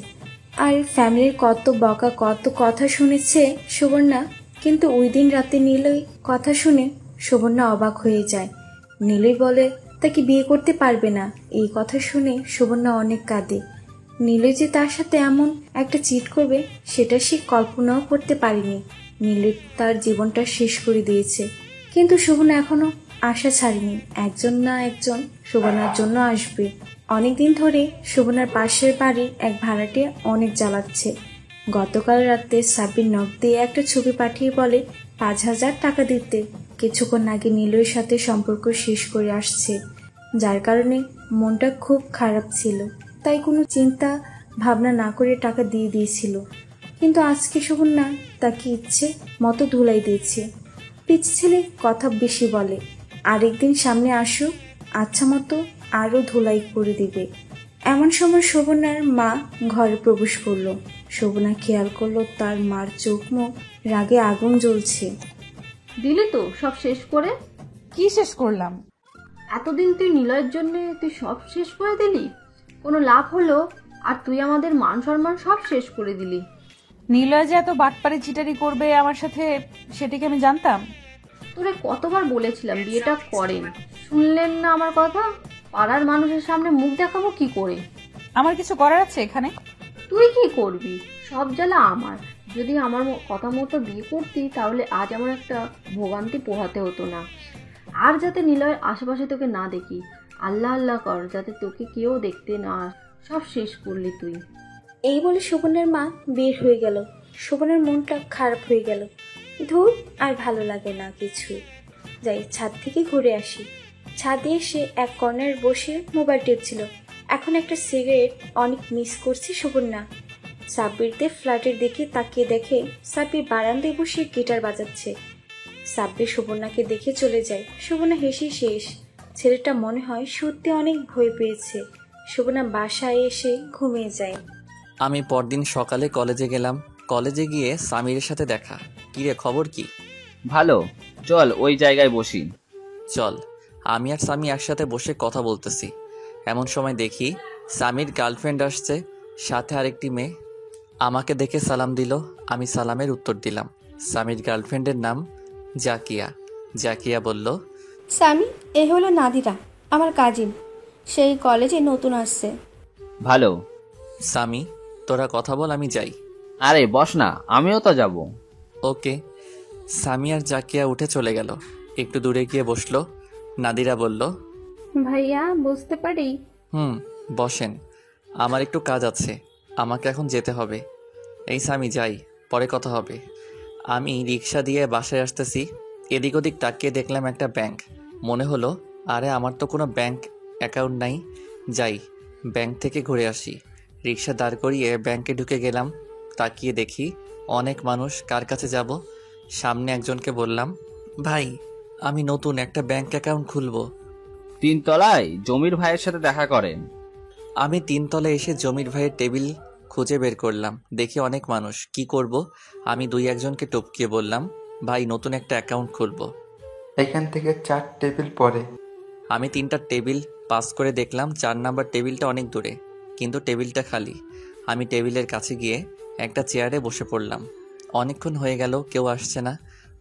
আর ফ্যামিলির কত বকা, কত কথা শুনেছে সুবর্ণা, কিন্তু ওই দিন রাতে নীলই কথা শুনে সুবর্ণা অবাক হয়ে যায়। নীলই বলে তাকে বিয়ে করতে পারবে না। এই কথা শুনে সুবর্ণা অনেক কাঁদে। নীলই যে তার সাথে এমন একটা চিট করবে সেটা সে কল্পনাও করতে পারেনি। নীলই তার জীবনটা শেষ করে দিয়েছে, কিন্তু সুবর্ণা এখনো আশা ছাড়েনি। একজন না একজন সুবর্ণার জন্য আসবে। অনেকদিন ধরে সুবর্ণার পাশের বাড়ির এক ভাড়াটিয়া অনেক জ্বালাচ্ছে। গতকাল রাতে সাব্বির নখ দিয়ে একটা ছবি পাঠিয়ে বলে 5,000 টাকা দিতে। কিছুক্ষণ আগে নীলয়ের সাথে সম্পর্ক শেষ করে আসছে, যার কারণে মনটা খুব খারাপ ছিল। তাই কোনো চিন্তা ভাবনা না করে টাকা দিয়ে দিয়েছিল, কিন্তু আজকে সুবর্ণা তাকে ইচ্ছে মতো ধুলাই দিয়েছে। পিচ ছেলে কথা বেশি বলে, আরেকদিন সামনে আসুক আচ্ছা মতো আরও ধুলাই করে দিবে। এমন সময় সুবর্ণার মা ঘরে প্রবেশ করলো। সুবর্ণা খেয়াল করলো তার মার চোখ মুখ রাগে আগুন জ্বলছে। দিলি তো সব শেষ করে? কি শেষ করলাম? এতদিন তুই নিলয়ের জন্য তুই সব শেষ করে দিলি, কোনো লাভ হলো? আর তুই আমাদের মান সম্মান সব শেষ করে দিলি। নিলয় যে এত বাটপারি চিটারি করবে আমার সাথে, সেটা কি আমি জানতাম? তোরে কতবার বলেছিলাম বিয়েটা করেন, শুনলেন না আমার কথা? পাড়ার মানুষের সামনে মুখ দেখাবো কি করে? আমার কিছু করার আছে এখানে? তুই কি করবি? সব জ্বালা আমার। যদি আমার কথা মতো বিয়ে করতি তাহলে আজ আমার একটা ভোগান্তি পোহাতে হতো না। আর যাতে নিলয়ের আশেপাশে তোকে না দেখি, আল্লাহ আল্লাহ কর যাতে তোকে কেউ দেখতে না। সব শেষ করলি তুই। এই বলে সুবর্ণার মা বের হয়ে গেল। সুবর্ণার মনটা খারাপ হয়ে গেল। ধুর, আর ভালো লাগে না কিছু। যাই ছাদ থেকে ঘুরে আসি। ছাদে এসে এক কর্নার বসে মোবাইল টিপছিল। এখন একটা সিগারেট অনেক মিস করছি সুবর্ণা। সাব্বিরদের ফ্ল্যাটের দিকে তাকিয়ে দেখে সাব্বির বারান্দায় বসে গিটার বাজাচ্ছে। সাব্বির সুবর্ণাকে দেখে চলে যায়। সুবর্ণা হেসে শেষ। ছেলেটা মনে হয় সত্যি অনেক ভয় পেয়েছে। সুবর্ণা বাসায় এসে ঘুমিয়ে যায়। আমি পরদিন সকালে কলেজে গেলাম। কলেজে গিয়ে সামিরের সাথে দেখা। কিরে, খবর কি? ভালো, চল ওই জায়গায় বসি। চল। আমি আর সামি একসাথে বসে কথা বলতেছি, এমন সময় দেখি সামির গার্লফ্রেন্ড আসছে, সাথে আরেকটি মেয়ে। আমাকে দেখে সালাম দিল, আমি সালামের উত্তর দিলাম। সামির গার্লফ্রেন্ডের নাম জাকিয়া। জাকিয়া বলল, স্বামী, এ হলো নাদিরা, আমার কাজিন। সেই কলেজে নতুন আসছে। ভালো। সামি, তোরা কথা বল, আমি যাই। আরে বস না, আমিও তো যাব। ওকে। সামি আর জাকিয়া উঠে চলে গেল। একটু দূরে গিয়ে বসলো। নাদিরা বলল, ভাইয়া বুঝতে পারি? বসেন, আমার একটু কাজ আছে, আমাকে এখন যেতে হবে। এই সামি, যাই, পরে কথা হবে। আমি রিক্সা দিয়ে বাসায় আসতেছি, এদিক ওদিক তাকিয়ে দেখলাম একটা ব্যাংক। মনে হলো, আরে আমার তো কোনো ব্যাংক অ্যাকাউন্ট নাই, যাই ব্যাংক থেকে ঘুরে আসি। রিক্সা দাঁড় করিয়ে ব্যাংকে ঢুকে গেলাম। তাকিয়ে দেখি অনেক মানুষ, কার কাছে যাব? সামনে একজনকে বললাম, ভাই, আমি নতুন একটা ব্যাংক অ্যাকাউন্ট খুলবো। 3 তলায় জমির ভাইয়ের সাথে দেখা করেন। আমি 3 তলায় এসে জমির ভাইয়ের টেবিল খুঁজে বের করলাম। দেখি অনেক মানুষ, কি করব? আমি 2-1জনকে টপকিয়ে বললাম, ভাই, নতুন একটা অ্যাকাউন্ট খুলবো। এখান থেকে 4 টেবিল পরে। আমি 3টা টেবিল পাস করে দেখলাম 4 নাম্বার টেবিলটা অনেক দূরে, কিন্তু টেবিলটা খালি। আমি টেবিলের কাছে গিয়ে একটা চেয়ারে বসে পড়লাম। অনেকক্ষণ হয়ে গেল, কেউ আসছে না।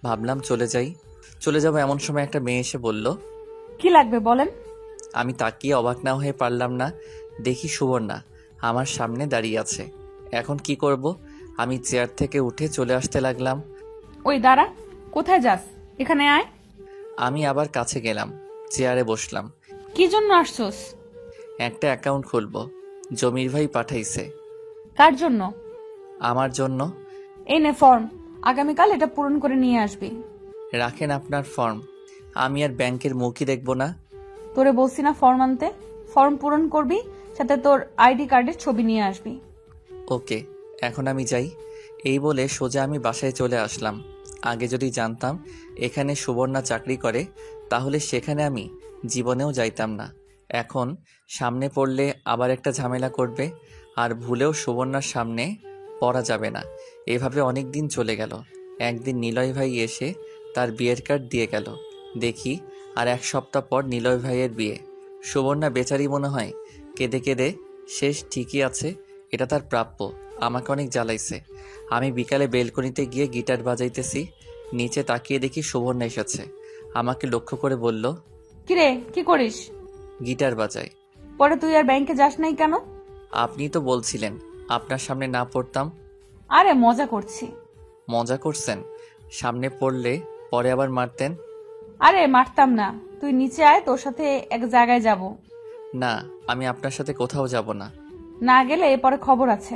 ভাবলাম চলে যাব এমন সময় একটা মেয়ে এসে বলল, কি লাগবে বলেন? আমি তাকিয়ে অবাক না হয়ে পারলাম না। দেখি সুবর্ণা আমার সামনে দাঁড়িয়ে আছে। এখন কি করব? আমি চেয়ার থেকে উঠে চলে আসতে লাগলাম। ওই দাঁড়া, কোথায় যাস? এখানে আয়। আমি আবার কাছে গেলাম, চেয়ারে বসলাম। কি জন্য আসছোস? একটা অ্যাকাউন্ট খুলবো, জমির ভাই পাঠাইছে। কার জন্য? আমার জন্য। এই নে ফর্ম, আগামীকাল এটা পূরণ করে নিয়ে আসবি। রাখেন আপনার ফর্ম, আমি আর ব্যাংকের মুখই দেখবো না। তোরে বলছি না ফর্ম আনতে? ফর্ম পূরণ করবি, সাথে তোর আইডি কার্ডের ছবি নিয়ে আসবি। ওকে, এখন আমি যাই। এই বলে সোজা আমি বাসায় চলে আসলাম। আগে যদি জানতাম এখানে সুবর্ণা চাকরি করে, তাহলে সেখানে আমি জীবনেও যাইতাম না। এখন সামনে পড়লে আবার একটা ঝামেলা করবে, আর ভুলেও সুবর্ণার সামনে পড়া যাবে না। এভাবে অনেক দিন চলে গেল। একদিন নিলয় ভাই এসে তার বিয়ের কার্ড দিয়ে গেল। দেখি আর 1 সপ্তাহ পর নিলয় ভাইয়ের বিয়ে। সুবর্ণা বেচারি মনে হয় কেঁদে কেঁদে শেষ। ঠিকই আছে, এটা তার প্রাপ্য। আমাকে অনেক জ্বালাইছে। আমি বিকালে বেলকনিতে গিয়ে গিটার বাজাইতেছি, নিচে তাকিয়ে দেখি সুবর্ণা এসেছে। আমাকে লক্ষ্য করে বলল, কিরে, কি করিস? গিটার বাজাই। পরে তুই আর ব্যাংকে যাস নাই কেন? আপনি তো বলছিলেন আপনার সামনে না পড়তাম। আরে মজা করছি। মজা করছেন? সামনে পড়লে পরে আবার মারতেন। আরে মারতাম না, তুই নিচে আয়, তোর সাথে এক জায়গায় যাব। না, আমি আপনার সাথে কোথাও যাব না। না গেলে পরে খবর আছে।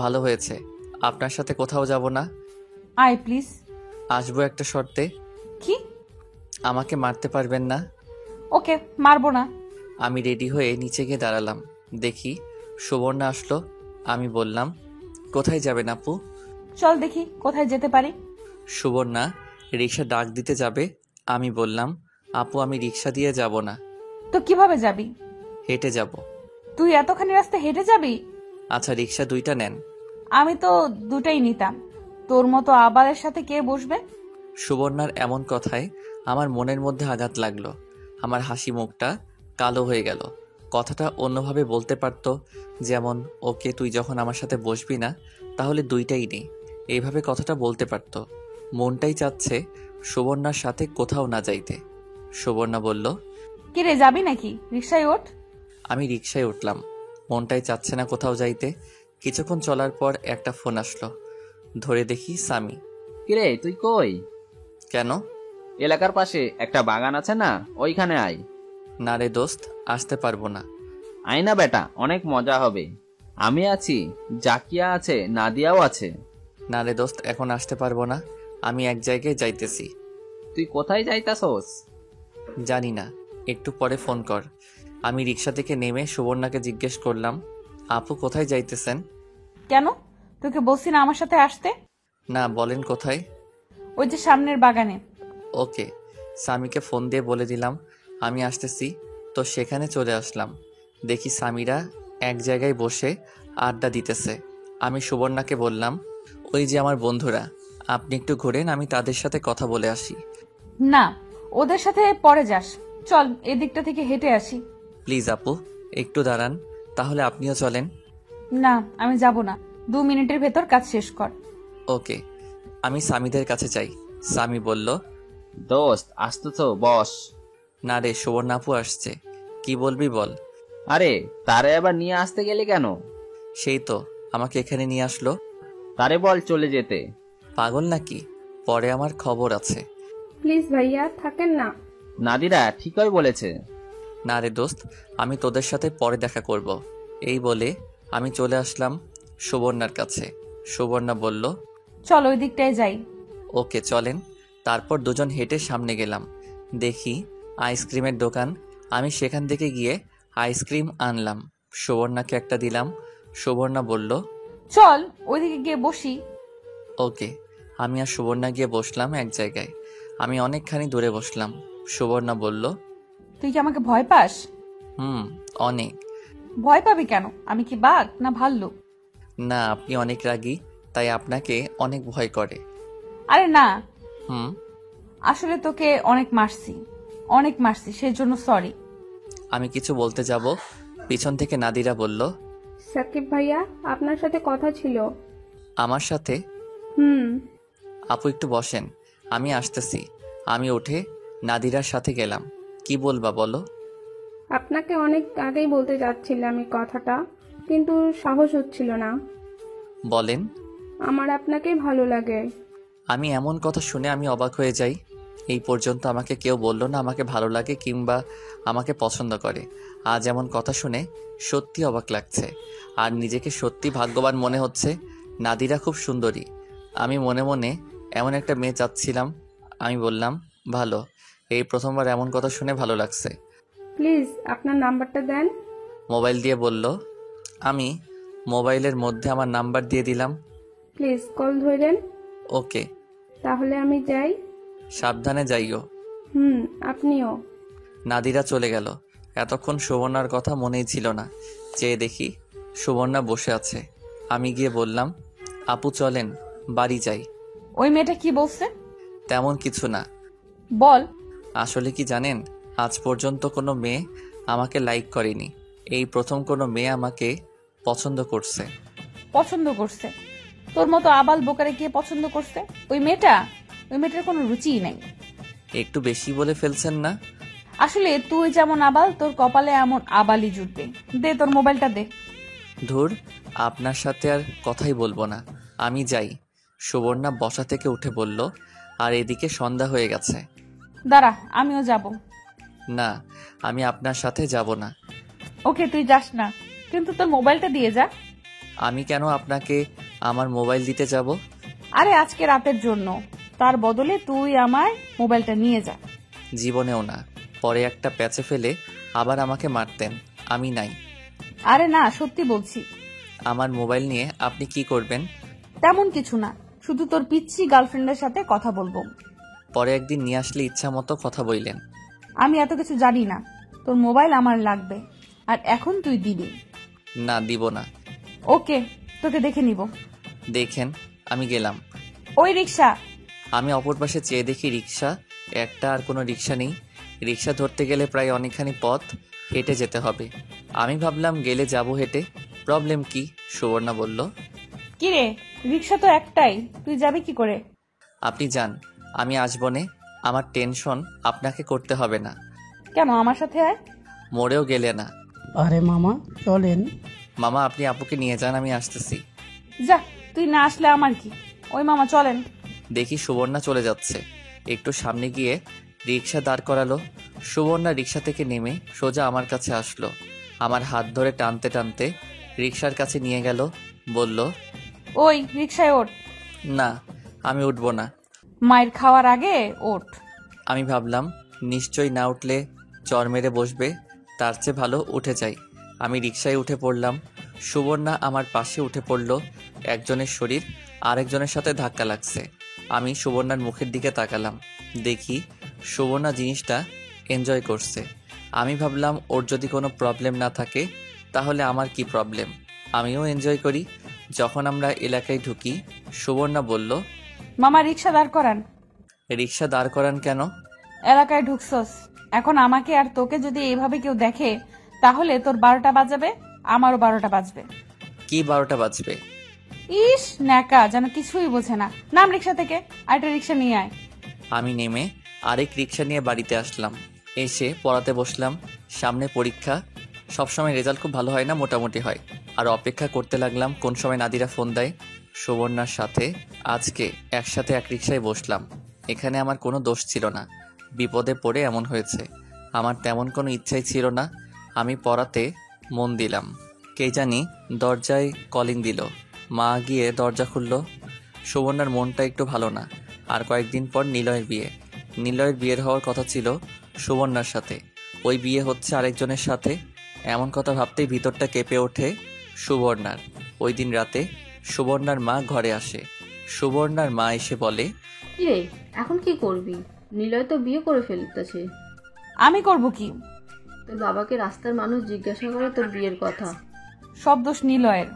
ভালো হয়েছে, আপনার সাথে কোথাও যাব না। আয় প্লিজ। আসবো একটা শর্তে। কি? আমাকে মারতে পারবেন না। ওকে, মারবো না। আমি রেডি হয়ে নিচে গিয়ে দাঁড়ালাম। দেখি সুবর্ণা আসলো। আমি বললাম, কোথায় যাবেন আপু? চল দেখি কোথায় যেতে পারি। সুবর্ণা রিক্সা ডাক দিতে যাবে। আমি বললাম, আপু, আমি রিক্সা দিয়ে যাব না। তো কিভাবে যাবি? হেঁটে যাব। তুই এতখানি রাস্তা হেঁটে যাবি? আচ্ছা, রিক্সা 2টা নেন। আমি তো 2টাই নিতাম। তোর মতো আবালের সাথে কে বসবে? সুবর্ণার এমন কথায় আমার মনের মধ্যে আঘাত লাগলো। আমার হাসি মুখটা কালো হয়ে গেল। কথাটা অন্যভাবে বলতে পারত, যেমন, ওকে, তুই যখন আমার সাথে বসবি না তাহলে 2টাই নেই। এইভাবে কথাটা বলতে পারত। মনটাই চাচ্ছে সুবর্ণার সাথে কোথাও না যাইতে। সুবর্ণা বলল, কিরে, যাবি নাকি? রিক্সায় ওঠ। আমি রিক্সায় উঠলাম। মনটাই চাচ্ছে না কোথাও যাইতে। কিছুক্ষণ চলার পর একটা ফোন আসলো। ধরে দেখি সামি। কিরে, তুই কই? কেন? এলাকার পাশে একটা বাগান আছে না, ওইখানে আয়। না রে দোস্ত, আসতে পারবো না। আয় না বেটা, অনেক মজা হবে। আমি আছি, জাকিয়া আছে, নাদিয়াও আছে। না রে দোস্ত, এখন আসতে পারবো না। আমি এক জায়গায় যাইতেছি। তুই কোথায় যাইতাছস? জানি না, একটু পরে ফোন কর। আমি রিক্সা থেকে নেমে সুবর্ণাকে জিজ্ঞেস করলাম, আপু কোথায় যাইতেছেন? কেন, তোকে বলছি না আমার সাথে আসতে? না, বলেন কোথায়? ওই যে সামনের বাগানে। ওকে। স্বামীকে ফোন দিয়ে বলে দিলাম আমি আসতেছি। তো সেখানে চলে আসলাম। দেখি স্বামীরা এক জায়গায় বসে আড্ডা দিতেছে। আমি সুবর্ণাকে বললাম, ওই যে আমার বন্ধুরা, আপনি একটু ঘোরেন, আমি তাদের সাথে কথা বলে আসি। না, ওদের সাথে পরে যাস, চল এদিকটা থেকে হেঁটে আসি। প্লিজ আপু, একটু দাঁড়ান, তাহলে আপনিও চলেন। না, আমি যাব না, 2 মিনিটের ভেতর কাজ শেষ কর। ওকে। আমি স্বামীদের কাছে যাই। স্বামী বলল, দোস্ত আসতো তো, বস। না রে, সুবর্ণা আপু আসছে। কি বলবি বল। আরে তারে আবার নিয়ে আসতে গেলে কেন? সেই তো আমাকে এখানে নিয়ে আসলো। তারে বল চলে যেতে। পাগল নাকি? পরে আমার খবর আছে। প্লিজ ভাইয়া থাকেন না। নাদিরা ঠিকই বলেছে। না রে দোস্ত, আমি তোদের সাথে পরে দেখা করব। এই বলে আমি চলে আসলাম সুবর্ণার কাছে। সুবর্ণা বলল, চল ওই দিকটায় যাই। ওকে চলেন। তারপর দুজন হেঁটে সামনে গেলাম। দেখি আইসক্রিমের দোকান। আমি সেখান থেকে গিয়ে আইসক্রিম আনলাম। সুবর্ণাকে একটা দিলাম। সুবর্ণা বলল, চল ওইদিকে গিয়ে বসি। ওকে। আমি আর সুবর্ণা গিয়ে বসলাম এক জায়গায়। আমি অনেকখানি দূরে বসলাম। সুবর্ণা বলল, তুই কি আমাকে ভয় পাস? অনেক। ভয় পাবি কেন? আমি কি বাঘ না ভাল্লুক? না, আপনি অনেক রাগী, তাই আপনাকে অনেক ভয় করে। আরে না, হুম। আসলে তোকে অনেক মারছি, সেজন্য সরি। আমি কিছু বলতে যাব, পিছন থেকে নাদিরা বলল, সাকিব ভাইয়া আপনার সাথে কথা ছিল। আমার সাথে? হুম। আপু একটু বসেন, আমি আসতেছি। আমি উঠে নাদিরার সাথে গেলাম। কি বলবা বলো? আপনাকে অনেক আগেই বলতে যাচ্ছিলাম এই কথাটা, কিন্তু সাহস হচ্ছিল না। বলেন। আমার আপনাকে ভালো লাগে। আমি এমন কথা শুনে আমি অবাক হয়ে যাই। এই পর্যন্ত আমাকে কেউ বলল না আমাকে ভালো লাগে কিংবা আমাকে পছন্দ করে। আজ এমন কথা শুনে সত্যি অবাক লাগছে, আর নিজেকে সত্যি ভাগ্যবান মনে হচ্ছে। নাদিরা খুব সুন্দরী। আমি মনে মনে এমন একটা মেয়ে চাচ্ছিলাম। আমি বললাম, ভালো। এই প্রথমবার এমন কথা শুনে ভালো লাগছে। প্লিজ আপনার নাম্বারটা দেন। মোবাইল দিয়ে বলল। আমি মোবাইলের মধ্যে আমার নাম্বার দিয়ে দিলাম। প্লিজ কল ধরেন। ওকে। তাহলে আমি যাই। সাবধানে যাইও। আপনিও। নাদিরা চলে গেল। এতক্ষণ সুবর্ণার কথা মনেই ছিল না। চেয়ে দেখি সুবর্ণা বসে আছে। আমি গিয়ে বললাম, আপু চলেন, বাড়ি যাই। ওই মেয়েটা কি বলছে? তেমন কিছু না। বল। আসলে কি জানেন, আজ পর্যন্ত কোনো মেয়ে আমাকে লাইক করেনি। এই প্রথম কোনো মেয়ে আমাকে পছন্দ করছে। পছন্দ করছে? তোর মতো আবাল বোকারে কে পছন্দ করছে? ওই মেয়েটার কোনো রুচিই নাই। একটু বেশি বলে ফেলছেন না? আসলে তুই যেমন আবাল, তোর কপালে এমন আবালই জুটবে। দে তোর মোবাইলটা দে। ধুর, আপনার সাথে আর কথাই বলবো না, আমি যাই। সুবর্ণা বসা থেকে উঠে বলল, আর এদিকে সন্ধ্যা হয়ে গেছে। দাঁড়া, আমিও যাব। না, আমি আপনার সাথে যাব না। ওকে, তুই যাস না, কিন্তু তোর মোবাইলটা দিয়ে যা। আমি কেন আপনাকে আমার মোবাইল দিতে যাব? আরে আজকে রাতের জন্য, তার বদলে তুই আমার মোবাইলটা নিয়ে যা। জীবনেও না। পরে একটা প্যাচে ফেলে আবার আমাকে মারতেন। আমি নাই। আরে না, সত্যি বলছি। আমার মোবাইল নিয়ে আপনি কি করবেন? তেমন কিছু না, শুধু তোর পিচ্ছি গার্লফ্রেন্ডের সাথে কথা বলবো। পরে একদিন নিয়ে আসলে ইচ্ছা মতো কথা বললেন। আমি এত কিছু জানি না। তোর মোবাইল আমার লাগবে, আর এখন তুই দিবি। না, দিব না। ওকে, তোকে দেখে নিব। দেখেন। আমি গেলাম। ওই রিক্সা। আমি অপর পাশে চেয়ে দেখি রিক্সা একটা, আর কোনো রিক্সা নেই। রিক্সা ধরতে গেলে প্রায় অনেকখানি পথ হেঁটে যেতে হবে। আমি ভাবলাম গেলে যাব হেঁটে, প্রবলেম কি? সুবর্ণা বলল, কিরে, রিক্সা তো একটাই, তুই যাবি কি করে? আপনি যান, আমি আসবো নে। আমার টেনশন আপনাকে করতে হবে না। কেন, আমার সাথে আয়। মরেও গেলে না। আরে মামা চলেন। মামা আপনি আপুকে নিয়ে যান, আমি আসতেছি। যা, তুই না আসলে আমার কি। ওই মামা চলেন। দেখি সুবর্ণা চলে যাচ্ছে। একটু সামনে গিয়ে রিক্সা দাঁড় করালো। সুবর্ণা রিক্সা থেকে নেমে সোজা আমার কাছে আসলো। আমার হাত ধরে টানতে টানতে রিক্সার কাছে নিয়ে গেল। বলল, ওই রিক্সায় ওঠ। না, আমি উঠবো না। মায়ের খাওয়ার আগে ওঠ। আমি ভাবলাম নিশ্চয়ই না উঠলে চর মেরে বসবে, তার চেয়ে ভালো উঠে যাই। আমি রিকশায় উঠে পড়লাম। সুবর্ণা আমার পাশে উঠে পড়ল। একজনের শরীর আরেকজনের সাথে ধাক্কা লাগছে। আমি সুবর্ণার মুখের দিকে তাকালাম, দেখি সুবর্ণা জিনিসটা এনজয় করছে। আমি ভাবলাম ওর যদি কোনো প্রবলেম না থাকে তাহলে আমার কি প্রবলেম, আমিও এনজয় করি। যখন আমরা এলাকায় ঢুকি সুবর্ণা বলল, মামা রিক্সা দাঁড় করান। রিকশা দাঁড় করান কেন? এলাকায় ঢুকছস, এখন আমাকে আর তোকে যদি এইভাবে কেউ দেখে তাহলে তোর 12টা বাজাবে, আমারও 12টা বাজবে। কি 12টা বাজবে? ইস ন্যাকা, যেন কিছুই বোঝে না। নাম রিক্সা থেকে, আরেকটা রিক্সা নিয়ে আয়। আমি নেমে আরেক রিকশা নিয়ে বাড়িতে আসলাম। এসে পড়াতে বসলাম। সামনে পরীক্ষা। সবসময় রেজাল্ট খুব ভালো হয় না, মোটামুটি হয়। আর অপেক্ষা করতে লাগলাম কোন সময় নাদিরা ফোন দেয়। সুবর্ণার সাথে আজকে একসাথে এক রিকশায় বসলাম। এখানে আমার কোনো দোষ ছিল না, বিপদে পড়ে এমন হয়েছে। আমার তেমন কোনো ইচ্ছাই ছিল না। আমি পড়াতে মন দিলাম। কে জানি দরজায় কলিং দিল। মা গিয়ে দরজা খুলল। সুবর্ণার মনটা একটু ভালো না। আর কয়েকদিন পর নিলয়ের বিয়ে। নিলয়ের বিয়ের হওয়ার কথা ছিল সুবর্ণার সাথে, ওই বিয়ে হচ্ছে আরেকজনের সাথে। এমন কথা ভাবতেই ভিতরটা কেঁপে ওঠে সুবর্ণার। ওই দিন রাতে সুবর্ণার মা ঘরে আসে। সুবর্ণার মা এসে বলে, কিরে এখন কি করবি? নিলয় তো বিয়ে করে ফেলতেছে। আমি করব কি? তোর বাবাকে রাস্তার মানুষ জিজ্ঞাসা করে তোর বিয়ের কথা। সব দোষ নিলয়ের।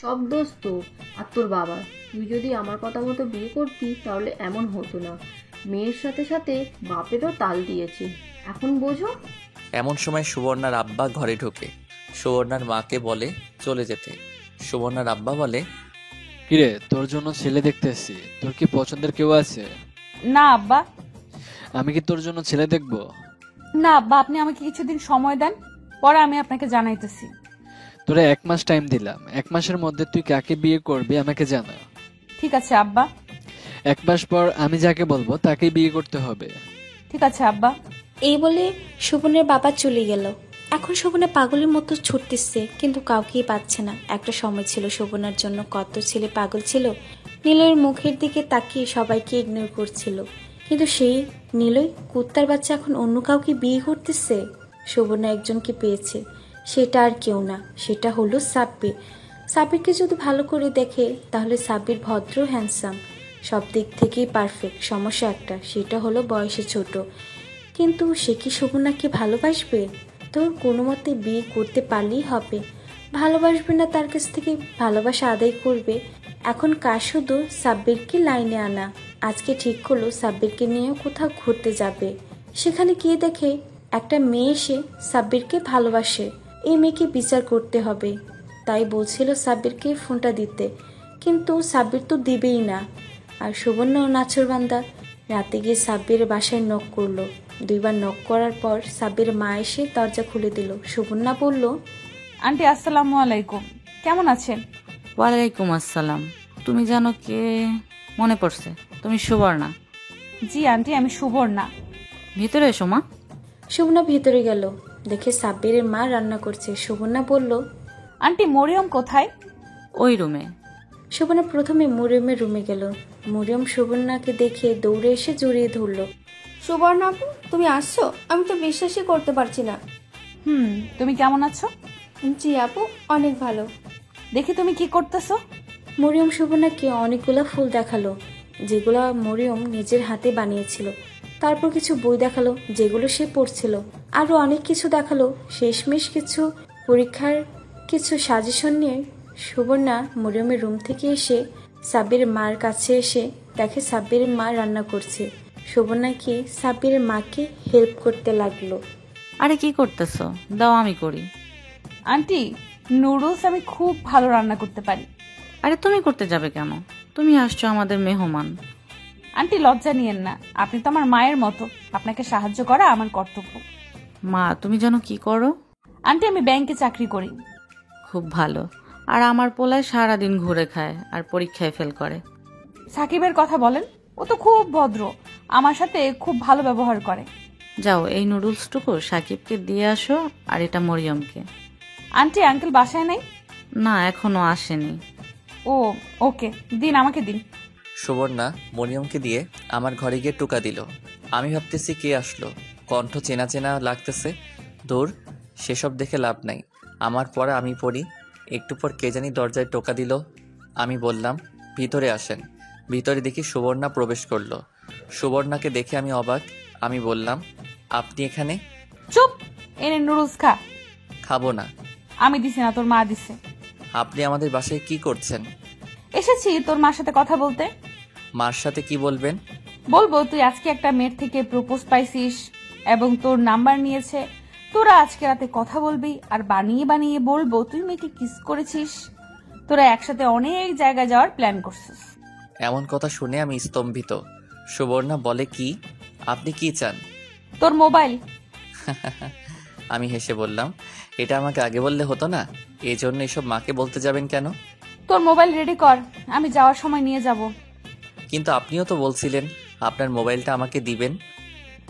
সব দোষ তো আর তোর বাবার। তুই যদি আমার কথা মতো বিয়ে করতি তাহলে এমন হতো না। মেয়ের সাথে সাথে বাপেরও তাল দিয়েছে, এখন বোঝো। এমন সময় সুবর্ণার আব্বা ঘরে ঢোকে। সুবর্ণার মাকে বলে চলে যেতে। সুবর্ণার আব্বা বলে, কিরে, তোর জন্য ছেলে দেখতে এসেছি, তোর কি পছন্দের কেউ আছে? না আব্বা। আমি কি তোর জন্য ছেলে দেখবো? না আব্বা, আপনি আমাকে কিছুদিন সময় দেন, পরে আমি আপনাকে জানাইতেছি। তোরা 1 মাস টাইম দিলাম, 1 মাসের মধ্যে তুই কাকে বিয়ে করবি আমাকে জানা। ঠিক আছে আব্বা। 1 মাস পর আমি যাকে বলবো তাকেই বিয়ে করতে হবে। ঠিক আছে আব্বা। এই বলে শোভনের বাবা চলে গেল। এখন শোভনা পাগলের মতো ছুটতেছে, কিন্তু কাউকেই পাচ্ছে না। একটা সময় ছিল শোভনার জন্য কত ছেলে পাগল ছিল। নীলয়ের মুখের দিকে তাকিয়ে সবাইকে ইগনোর করছিল, কিন্তু সেই নীলয় কুত্তার বাচ্চা এখন অন্য কাউকে বিয়ে করতেছে। শোভনা একজনকে পেয়েছে, সেটা আর কেউ না, সেটা হলো সাব্বির। সাব্বিরকে যদি ভালো করে দেখে তাহলে সাব্বির ভদ্র, হ্যান্ডসাম, সব দিক থেকেই পারফেক্ট। সমস্যা একটা, সেটা হলো বয়সে ছোট। কিন্তু সে কি শোভনাকে ভালোবাসবে? তোর কোনো মতে বিয়ে করতে পারলেই হবে। ভালোবাসবে না তার কাছ থেকে ভালোবাসা আদায় করবে। এখন কাজ শুধু সাব্বিরকে লাইনে আনা। আজকে ঠিক হলো সাব্বিরকে নিয়েও কোথাও ঘুরতে যাবে। সেখানে গিয়ে দেখে একটা মেয়ে এসে সাব্বিরকে ভালোবাসে। এই মেয়েকে বিচার করতে হবে। তাই বলছিল সাব্বিরকে ফোনটা দিতে, কিন্তু সাব্বির তো দিবেই না। আর সুবর্ণও নাছরবান্দা। রাতে গিয়ে সাব্বিরের বাসায় নক করলো। 2 বার নক করার পর সাব্বির মা এসে দরজা খুলে দিল। সুবর্ণা বলল, আন্টি আসসালামু আলাইকুম, কেমন আছেন? ওয়ালাইকুম আসসালাম। তুমি জানো কে? মনে পড়ছে, তুমি সুবর্ণা? জি আন্টি, আমি সুবর্ণা। ভিতরে এসো মা। সুবর্ণা ভিতরে গেল, দেখে সাব্বিরের মা রান্না করছে। সুবর্ণা বলল, আন্টি মরিয়ম কোথায়? ওই রুমে। সুবর্ণা প্রথমে মরিয়মের রুমে গেল। মরিয়ম সুবর্ণাকে দেখে দৌড়ে এসে জড়িয়ে ধরল। সুবর্ণা আপু, তুমি আসছো? আমি তো বিশ্বাসই করতে পারছি না। তুমি কেমন আছো? জি আপু, অনেক ভালো। দেখি তুমি কি করতেছো? মরিয়ম সুবর্ণাকে অনেকগুলো ফুল দেখালো, যেগুলো মরিয়ম নিজের হাতে বানিয়েছিল। তারপর কিছু বই দেখালো, যেগুলো সে পড়ছিল। আরো অনেক কিছু দেখালো। শেষমেশ কিছু পরীক্ষার কিছু সাজেশন নিয়ে সুবর্ণা মরিয়মের রুম থেকে এসে সাব্বিরের মার কাছে এসে দেখে সাব্বিরের মা রান্না করছে। সুবর্ণাকে সাব্বিরের মাকে হেল্প করতে লাগলো। আরে কি করতেছো? দাও আমি করি। আন্টি, নুডলস আমি খুব ভালো রান্না করতে পারি। আরে তুমি করতে যাবে কেন? তুমি আসছো আমাদের মেহমান। আন্টি লজ্জা নিয়েন না, আপনি তো আমার মায়ের মতো, আপনাকে সাহায্য করা আমার কর্তব্য। মা, তুমি জানো কি করো? আন্টি আমি ব্যাংকে চাকরি করি। খুব ভালো। আর আমার পোলায় সারাদিন ঘুরে খায় আর পরীক্ষায় ফেল করে। সাকিবের কথা বলেন, ও তো খুব ভদ্র, আমার সাথে খুব ভালো ব্যবহার করে। যাও, এই নুডলসটুকু সাকিবকে দিয়ে আসো, আর এটা মরিয়মকে। আন্টি আঙ্কেল বাসায় নাই? না, এখনো আসেনি। ও ওকে, দিন, আমাকে দিন। সুবর্ণা মরিয়মকে দিয়ে আমার ঘরে গিয়ে টোকা দিল। আমি ভাবতেছি কে আসলো, কণ্ঠ চেনা চেনা লাগতেছে। দূর, সেসব দেখে লাভ নাই, আমার পড়া আমি পড়ি। একটু পর কে জানি দরজায় টোকা দিল। আমি বললাম, ভিতরে আসেন। ভিতরে দেখি সুবর্ণা প্রবেশ করলো। সুবর্ণাকে দেখে আমি অবাক। আমি বললাম, আপনি এখানে? চুপ, এনে নুডলস খা। খাবো না। আমি দিছি না, তোর মা দিছে। আপনি আমাদের বাসায় কি করছেন? এসেছি তোর মার সাথে কথা বলতে। মার সাথে কি বলবেন? বলবো তুই আজকে একটা মেয়ের থেকে প্রপোজ পাইছিস এবং তোর নাম্বার নিয়েছে, তোরা আজকে রাতে কথা বলবি, আর বানিয়ে বানিয়ে বলবো তুই মেয়েকে কিস করেছিস, তোরা একসাথে অনেক জায়গায় যাওয়ার প্ল্যান করছিস। এমন কথা শুনে আমি স্তম্ভিত। সুবর্ণা বলে, কি? আপনি কি চান? তোর মোবাইল। আমি হেসে বললাম, এটা আমাকে আগে বললে হতো না? এই জন্য এসব মাকে বলতে যাবেন কেন? তোর মোবাইল রেডি কর, আমি যাওয়ার সময় নিয়ে যাব। কিন্তু আপনিও তো বলছিলেন আপনার মোবাইলটা আমাকে দিবেন।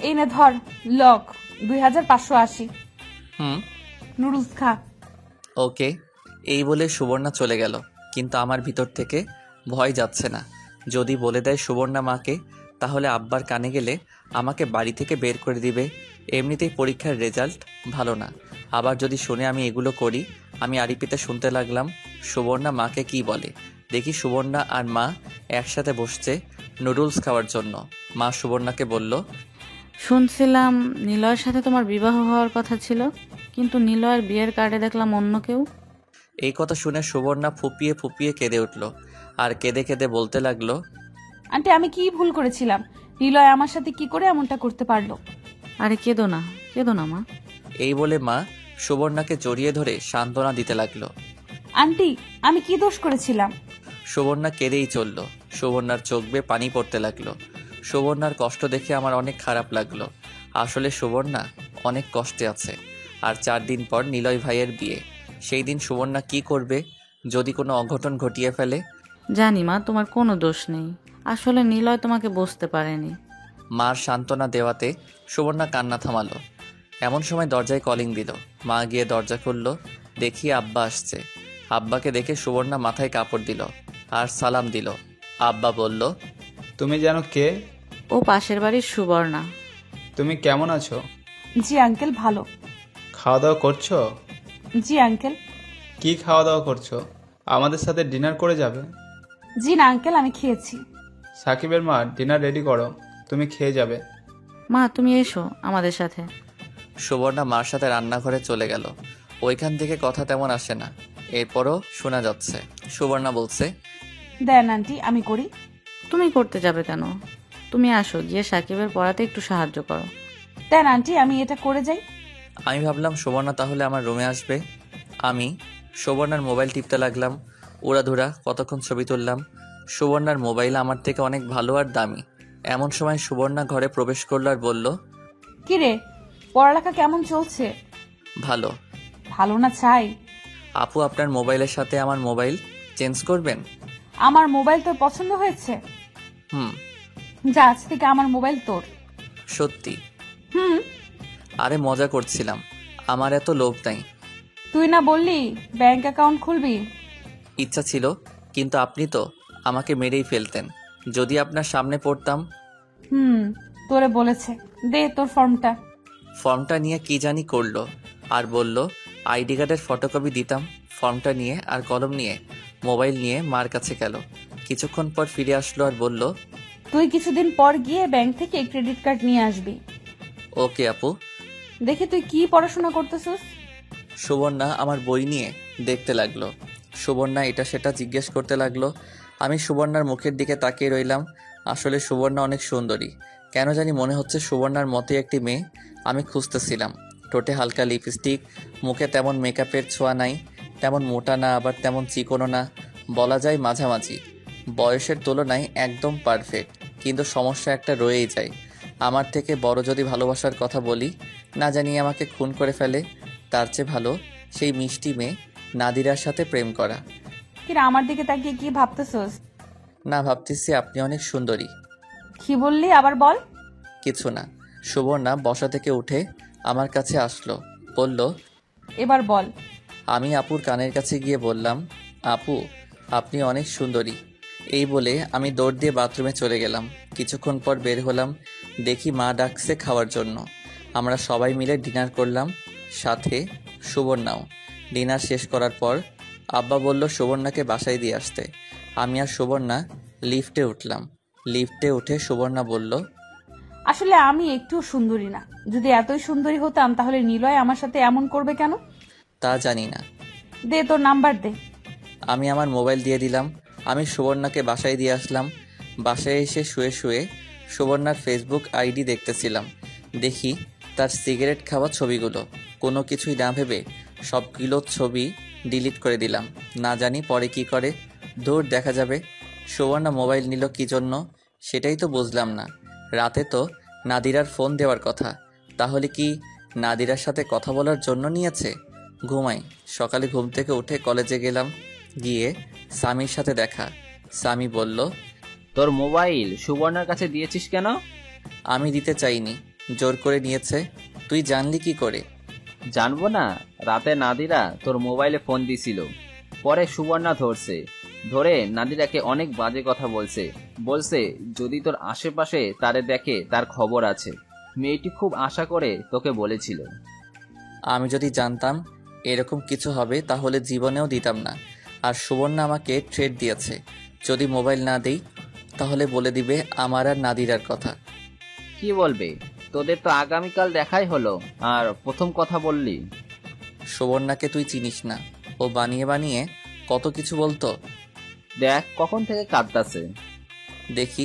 এই নে ধর, লক 2580। হুম। নুডলস খা। ওকে। এই বলে সুবর্ণা চলে গেল, কিন্তু আমার ভিতর থেকে ভয় যাচ্ছে না। যদি বলে দেয় সুবর্ণা মাকে, তাহলে আব্বার কানে গেলে আমাকে বাড়ি থেকে বের করে দিবে। এমনিতেই পরীক্ষার রেজাল্ট ভালো না, আবার যদি শুনে আমি এগুলো করি। আমি আড়িপিতে শুনতে লাগলাম সুবর্ণা মাকে কি বলে। দেখি সুবর্ণা আর মা একসাথে বসছে নুডলস খাওয়ার জন্য। মা সুবর্ণাকে বলল, শুনছিলাম নিলয়ের সাথে তোমার বিবাহ হওয়ার কথা ছিল, কিন্তু নিলয়ের বিয়ের কার্ডে দেখলাম অন্য কেউ। এই কথা শুনে সুবর্ণা ফুপিয়ে ফুপিয়ে কেঁদে উঠল, আর কেঁদে কেঁদে বলতে লাগলো, আন্টি আমি কি ভুল করেছিলাম? নিলয় আমার সাথে কি করে এমনটা করতে পারলো? আরে কেঁদো না, কেঁদো না মা। এই বলে মা সুবর্ণাকে জড়িয়ে ধরে সান্ত্বনা দিতে লাগলো। আন্টি আমি কি দোষ করেছিলাম? সুবর্ণা কেঁদেই চলল। সুবর্ণার চোখ বেয়ে পানি পড়তে লাগলো। সুবর্ণার কষ্ট দেখে আমার অনেক খারাপ লাগলো। আসলে সুবর্ণা অনেক কষ্টে আছে। আর 4 দিন পর নিলয় ভাইয়ের বিয়ে। সেই দিন সুবর্ণা কি করবে যদি কোনো অঘটন ঘটিয়ে ফেলে? জানি মা, তোমার কোনো দোষ নেই। আসলে নিলয় তোমাকে বুঝতে পারেনি। মার সান্ত্বনা দেওয়াতে সুবর্ণা কান্না থামালো। এমন সময় দরজায় কলিং দিল। মা গিয়ে দরজা খুলল। দেখি আব্বা আসছে। আব্বাকে দেখে সুবর্ণা মাথায় কাপড় দিল আর সালাম দিল। আব্বা বলল, তুমি জানো কে? ও পাশের বাড়ির সুবর্ণা। তুমি কেমন আছো? জি আঙ্কেল, ভালো। খাওয়া দাওয়া করছো? জি আঙ্কেল। কি খাওয়া দাওয়া করছো? আমাদের সাথে ডিনার করে যাবে? জি না আঙ্কেল, আমি খেয়েছি। সাকিবের মা ডিনার রেডি করো, তুমি খেয়ে যাবে। মা তুমি এসো আমাদের সাথে। সুবর্ণা মার সাথে রান্নাঘরে চলে গেল। ওইখান থেকে কথা তেমন আসে না, এরপরও শোনা যাচ্ছে। সুবর্ণা বলছে, দেন আন্টি আমি করি। তুমি করতে যাবে কেন? তুমি আসো, গিয়ে সাকিবের পড়াতে একটু সাহায্য করো। দেন আন্টি আমি এটা করে যাই। আমি ভাবলাম সুবর্ণা তাহলে আমার রুমে আসবে। আমি সুবর্ণার মোবাইল টিপতে লাগলাম। উড়াধুরা কতক্ষণ ছবি তুললাম। সুবর্ণার মোবাইল আমার থেকে অনেক ভালো আর দামি। এমন সময় সুবর্ণা ঘরে প্রবেশ করলো আর বলল, কিরে পড়ালেখা কেমন চলছে? ভালো। ভালো না চাই? আপু আপনার মোবাইলের সাথে আমার মোবাইল চেঞ্জ করবেন? আমার মোবাইল তোর পছন্দ হয়েছে? হুম। যা, আজ থেকে আমার মোবাইল তোর। সত্যি? হুম। আরে মজা করছিলাম, আমার এত লোভ নাই। তুই না বললি ব্যাংক অ্যাকাউন্ট খুলবি? ইচ্ছা ছিল, কিন্তু আপনি তো আমাকে মেরেই ফেলতেন যদি আপনার সামনে পড়তাম। তোরে বলেছে, দে তোর ফর্মটা। ফর্মটা নিয়ে কি জানি করলো আর বলল আইডি কার্ডের ফটোকপি দিতাম। ফর্মটা নিয়ে আর কলম নিয়ে মোবাইল নিয়ে মার কাছে গেল। কিছুক্ষণ পর ফিরে আসলো আর বলল, তুই কিছুদিন পর গিয়ে ব্যাংক থেকে ক্রেডিট কার্ড নিয়ে আসবি। ওকে আপু। দেখি তুই কি পড়াশোনা করতেছিস। সুবর্ণা আমার বই নিয়ে দেখতে লাগলো। সুবর্ণা এটা সেটা জিজ্ঞেস করতে লাগলো। আমি সুবর্ণার মুখের দিকে তাকিয়ে রইলাম। আসলে সুবর্ণা অনেক সুন্দরী। কেন জানি মনে হচ্ছে সুবর্ণার মতো একটি মেয়ে আমি খুঁজতেছিলাম। ঠোঁটে হালকা লিপস্টিক, মুখে তেমন মেকআপের ছোঁয়া নাই, তেমন মোটা না আবার তেমন চিকনো না, বলা যায় মাঝামাঝি। বয়সের তুলনায় একদম পারফেক্ট, কিন্তু সমস্যা একটা রয়েই যায়। আমার থেকে বড় যদি ভালোবাসার কথা বলি, না জানি আমাকে খুন করে ফেলে। তার চেয়ে ভালো সেই মিষ্টি মেয়ে নাদিরার সাথে প্রেম করা। কিরা আমার দিকে তাকিয়ে কি ভাবতেছস? না, ভাবতেছি আপনি অনেক সুন্দরী। কি বললি আবার বল। কিছু না। সুবর্ণা বসা থেকে উঠে আমার কাছে আসলো, বলল, এবার বল। আমি আপুর কানের কাছে গিয়ে বললাম, আপু আপনি অনেক সুন্দরী। এই বলে আমি দৌড় দিয়ে বাথরুমে চলে গেলাম। কিছুক্ষণ পর বের হলাম, দেখি মা ডাকছে খাওয়ার জন্য। আমরা সবাই মিলে ডিনার করলাম। সাথে সুবর্ণাও। ডিনার শেষ করার পর আব্বা বলল সুবর্ণাকে বাসায় দিয়ে আসতে। আমি আর সুবর্ণা লিফটে উঠলাম। লিফটে উঠে সুবর্ণা বলল, আসলে আমি একটু সুন্দরী না। যদি এতই সুন্দরী হতাম তাহলে নিলয় আমার সাথে এমন করবে কেন? তা জানি না। দে তোর নাম্বার দে। আমি আমার মোবাইল দিয়ে দিলাম। আমি সুবর্ণাকে বাসায় দিয়ে আসলাম। বাসায় এসে শুয়ে শুয়ে সুবর্ণার ফেসবুক আইডি দেখতেছিলাম। দেখি তার সিগারেট খাওয়া ছবিগুলো। কোনো কিছুই না ভেবে সবগুলো ছবি ডিলিট করে দিলাম। না জানি পরে কি করে। দূর দেখা যাবে। সুবর্ণা মোবাইল নিল কি জন্য সেটাই তো বুঝলাম না। রাতে তো নাদিরার ফোন দেওয়ার কথা, তাহলে কি নাদিরার সাথে কথা বলার জন্য নিয়েছে? ঘুমাই। সকালে ঘুম থেকে উঠে কলেজে গেলাম। গিয়ে সামির সাথে দেখা। সামি বলল, তোর মোবাইল সুবর্ণার কাছে দিয়েছিস কেন? আমি দিতে চাইনি, জোর করে নিয়েছে। তুই জানলি কি করে? জানবো না? রাতে নাদিরা তোর মোবাইলে ফোন দিছিল, পরে সুবর্ণা ধরে নাদিরাকে অনেক বাজে কথা বলছে যদি তোর আশেপাশে তারে দেখে তার খবর আছে। মেয়েটি খুব আশা করে তোকে বলেছিল। আমি যদি জানতাম এরকম কিছু হবে তাহলে জীবনেও দিতাম না। আর সুবর্ণা আমাকে থ্রেট দিয়েছে, যদি মোবাইল না দেই তাহলে বলে দিবে আমার আর নাদিরার কথা। কি বলবে? তোদের তো আগামীকাল দেখাই হলো, আর প্রথম কথা বললি। সুবর্ণাকে তুই চিনিস না, ও বানিয়ে বানিয়ে কত কিছু বলতো। দেখ কখন থেকে কাঁদতাছে। দেখি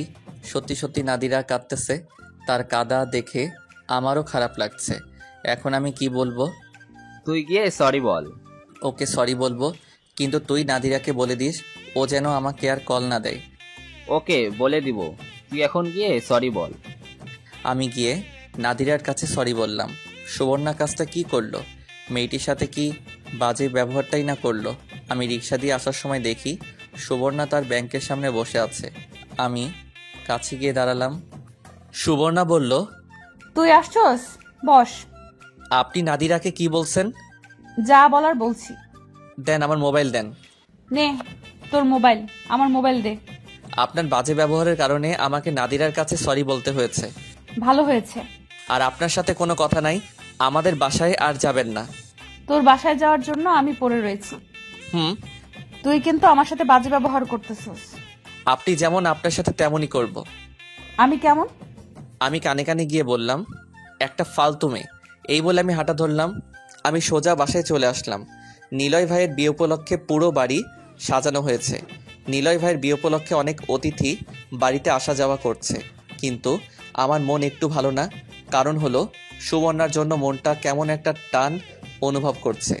সত্যি সত্যি নাদিরা কাঁদতেছে। তার কাঁদা দেখে আমারও খারাপ লাগছে। এখন আমি কি বলবো? তুই গিয়ে সরি বল। ওকে সরি বলবো, কিন্তু তুই নাদিরাকে বলে দিস ও যেন আমাকে আর কল না দেয়। ওকে বলে দিব, তুই এখন গিয়ে সরি বল। আমি গিয়ে নাদিরার কাছে সরি বললাম। সুবর্ণা কাজটা কি করলো? মেয়েটির সাথে কি বাজে ব্যবহারটাই না করলো। আমি রিক্সা দিয়ে আসার সময় দেখি সুবর্ণা তার ব্যাংকের সামনে বসে আছে। আমি কাছে গিয়ে দাঁড়ালাম। সুবর্ণা বলল, তুই আসছস? বস। আপনি নাদিরাকে কি বলছেন? যা বলার বলছি। দেন আমার মোবাইল দেন। নে তোর মোবাইল, আমার মোবাইল দে। আপনার বাজে ব্যবহারের কারণে আমাকে নাদিরার কাছে সরি বলতে হয়েছে। ভালো হয়েছে। আর আপনার সাথে কোনো কথা নাই। আমাদের বাসায় আর যাবেন না। তোর বাসায় যাওয়ার জন্য আমি পড়ে রয়েছি। তুই কিন্তু আমার সাথে বাজে ব্যবহার করতেছস। আপনি যেমন আপনার সাথে তেমনই করব। আমি কেমন? আমি কানে কানে গিয়ে বললাম, একটা ফালতু মেয়ে। এই বলে আমি হাঁটা ধরলাম। আমি সোজা বাসায় চলে আসলাম। নিলয় ভাইয়ের বিয়ে উপলক্ষে পুরো বাড়ি সাজানো হয়েছে। নিলয় ভাইয়ের বিয়ে উপলক্ষে অনেক অতিথি বাড়িতে আসা যাওয়া করছে, কিন্তু আমার মন একটু ভালো না। কারণ হলো সুবর্ণার জন্য মনটা কেমন একটা টান অনুভব করছে,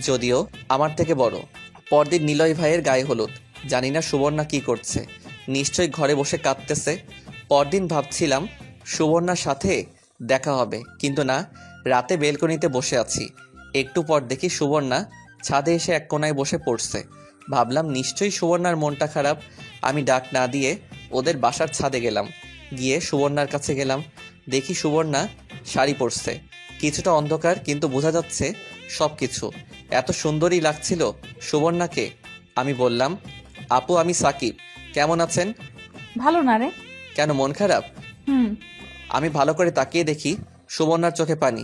যদিও আমার থেকে বড়। পরদিন নিলয় ভাইয়ের গায়ে হলুদ। জানি না সুবর্ণা কি করছে, নিশ্চয়ই ঘরে বসে কাঁদতেছে। পরদিন ভাবছিলাম সুবর্ণার সাথে দেখা হবে, কিন্তু না, রাতে বেলকনিতে বসে আছি। একটু পর দেখি সুবর্ণা ছাদে এসে এক কোনায় বসে পড়ছে। ভাবলাম নিশ্চয়ই সুবর্ণার মনটা খারাপ। আমি ডাক না দিয়ে ওদের বাসার ছাদে গেলাম। গিয়ে সুবর্ণার কাছে গেলাম। দেখি সুবর্ণা শাড়ি পরছে। কিছুটা অন্ধকার, কিন্তু বোঝা যাচ্ছে সব কিছু। এত সুন্দরই লাগছিল সুবর্ণাকে। আমি বললাম, আপু আমি সাকিব, কেমন আছেন? ভালো না রে। কেন, মন খারাপ? হুম। আমি ভালো করে তাকিয়ে দেখি সুবর্ণার চোখে পানি।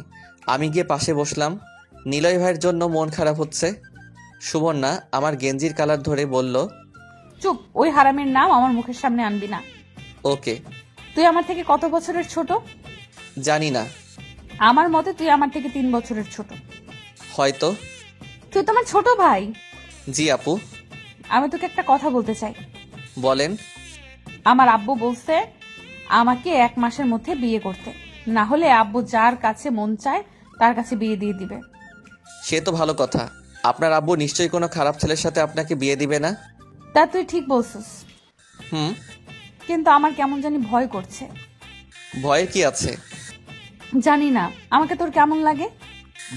আমি গিয়ে পাশে বসলাম। নিলয় ভাইয়ের জন্য মন খারাপ হচ্ছে। সুবর্ণা আমার গেঞ্জির কালার ধরে বলল, চুপ, ওই হারামের নাম আমার মুখের সামনে আনবি না। ওকে। তুই আমার থেকে কত বছরের ছোট? জানি না। আমার মতে তুই আমার থেকে 3 বছরের ছোট। হয়তো। তুই তো আমার ছোট ভাই। জি আপু। আমি তোকে একটা কথা বলতে চাই। বলেন। আমার আব্বু বলছে আমাকে 1 মাসের মধ্যে বিয়ে করতে, না হলে আব্বু যার কাছে মন চায় তার কাছে বিয়ে দিয়ে দিবে। সে তো ভালো কথা। আপনার আব্বু নিশ্চয়ই কোনো খারাপ ছেলের সাথে আপনাকে বিয়ে দিবে না। তা তুই ঠিক বলছিস। হুম। কিন্তু আমার কেমন জানি ভয় করছে। ভয়ের কি আছে? জানি না। আমাকে তোর কেমন লাগে?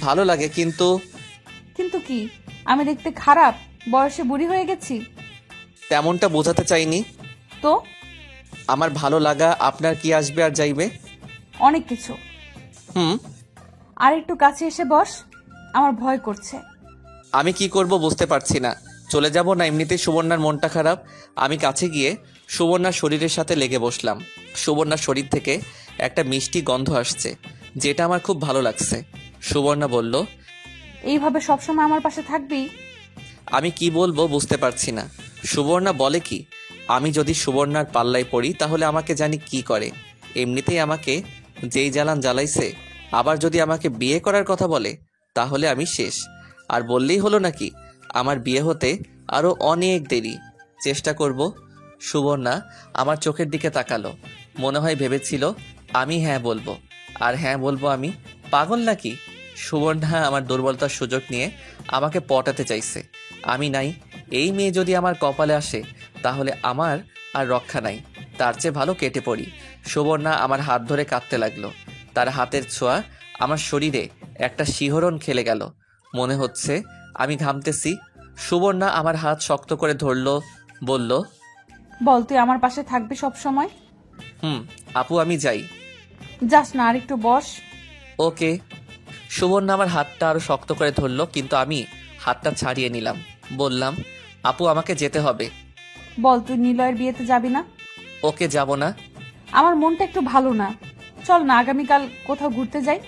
ভালো লাগে, কিন্তু। কিন্তু কি? আমি দেখতে খারাপ? বয়সে বুড়ি হয়ে গেছি? তেমনটা বোঝাতে চাইনি তো। আমার ভালো লাগা আপনার কি আসবে আর যাইবে? অনেক কিছু। আর একটু কাছে এসে বস, আমার ভয় করছে। আমি কি করব বুঝতে পারছি না। চলে যাব না এমনিতেই সুবর্ণার মনটা খারাপ? আমি কাছে গিয়ে সুবর্ণার শরীরের সাথে লেগে বসলাম। সুবর্ণার শরীর থেকে একটা মিষ্টি গন্ধ আসছে, যেটা আমার খুব ভালো লাগছে। সুবর্ণা বলল, এইভাবে সবসময় আমার পাশে থাকবি? আমি কি বলবো বুঝতে পারছি না। সুবর্ণা বলে কি, আমি যদি সুবর্ণার পাল্লায় পড়ি তাহলে আমাকে জানি কি করে। এমনিতেই আমাকে যেই জ্বালান জ্বালাইছে, আবার যদি আমাকে বিয়ে করার কথা বলে তাহলে আমি শেষ। আর বললেই হলো নাকি, আমার বিয়ে হতে আরো অনেক দেরি, চেষ্টা করব। সুবর্ণা আমার চোখের দিকে তাকালো, মনে হয় ভেবেছিল আমি হ্যাঁ বলবো। আর হ্যাঁ বলবো আমি? পাগল নাকি? সুবর্ণা আমার দুর্বলতার সুযোগ নিয়ে আমাকে পটাতে চাইছে। আমি নাই, এই মেয়ে যদি আমার কপালে আসে তাহলে আমার আর রক্ষা নাই, তার চেয়ে ভালো কেটে পড়ি। সুবর্ণা আমার হাত ধরে কাঁদতে লাগলো। তার হাতের ছোঁয়া আমার শরীরে একটা শিহরণ খেলে গেল। মনে হচ্ছে আমি ঘামতেছি। সুবর্ণা আমার হাত শক্ত করে ধরলো, বলল, বল তুই আমার পাশে থাকবি সব সময়? আপু আমি যাই। যাস না, আর একটু বস। ওকে। সুবর্ণা আমার হাতটা আরো শক্ত করে ধরলো, কিন্তু আমি হাতটা ছাড়িয়ে নিলাম। বললাম, আপু আমাকে যেতে হবে। বল তুই নিলয়ের বিয়েতে যাবি না? ওকে, যাব না। আমার মনটা একটু ভালো না, চল না আগামীকাল কোথাও ঘুরতে যাই।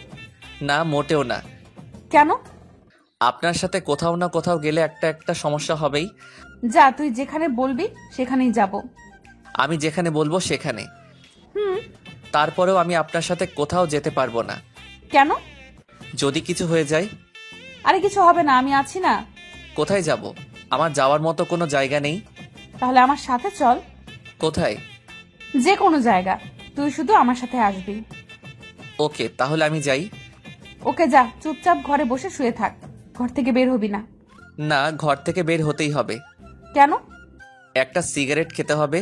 না, মোটেও না। কেন? আপনার সাথে কোথাও না কোথাও গেলে একটা সমস্যা হবেই। যা, তুই যেখানে বলবি সেখানেই যাব। আমি যেখানে বলবো সেখানে। তারপরেও আমি আপনার সাথে কোথাও যেতে পারবো না। কেন? যদি কিছু হয়ে যায়। আরে কিছু হবে না, আমি আছি না। কোথায় যাব? আমার যাওয়ার মতো কোনো জায়গা নেই। তাহলে আমার সাথে চল। কোথায়? যে কোনো জায়গা, তুই শুধু আমার সাথে আসবি। ওকে, তাহলে আমি যাই। ওকে যা, চুপচাপ ঘরে বসে শুয়ে থাক, ঘর থেকে বের হবি না। না, ঘর থেকে বের হতেই হবে। কেন? একটা সিগারেট খেতে হবে।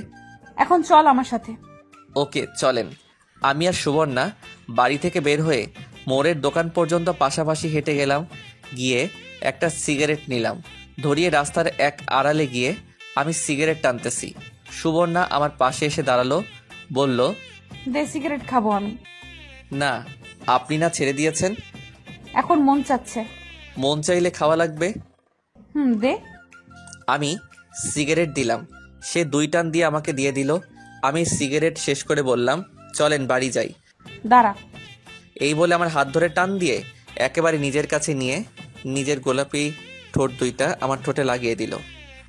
এখন চল আমার সাথে। ওকে, চলেন। আমি আর সুবর্ণা বাড়ি থেকে বের হয়ে মোড়ের দোকান পর্যন্ত পাশাপাশি হেঁটে গেলাম। গিয়ে একটা সিগারেট নিলাম। ধরিয়ে রাস্তার এক আড়ালে গিয়ে আমি সিগারেট টানতেছি। সুবর্ণা আমার পাশে এসে দাঁড়ালো, বলল, দে সিগারেট খাবো আমি। না, আপনি না ছেড়ে দিয়েছেন। এখন মন চাচ্ছে। মন চাইলে খাওয়া লাগবে। দে। আমি সিগারেট দিলাম। সে 2 টান দিয়ে আমাকে দিয়ে দিল। আমি সিগারেট শেষ করে বললাম, চলেন বাড়ি যাই। দাঁড়া। এই বলে আমার হাত ধরে টান দিয়ে একেবারে নিজের কাছে নিয়ে নিজের গোলাপি ঠোঁট 2টা আমার ঠোঁটে লাগিয়ে দিল।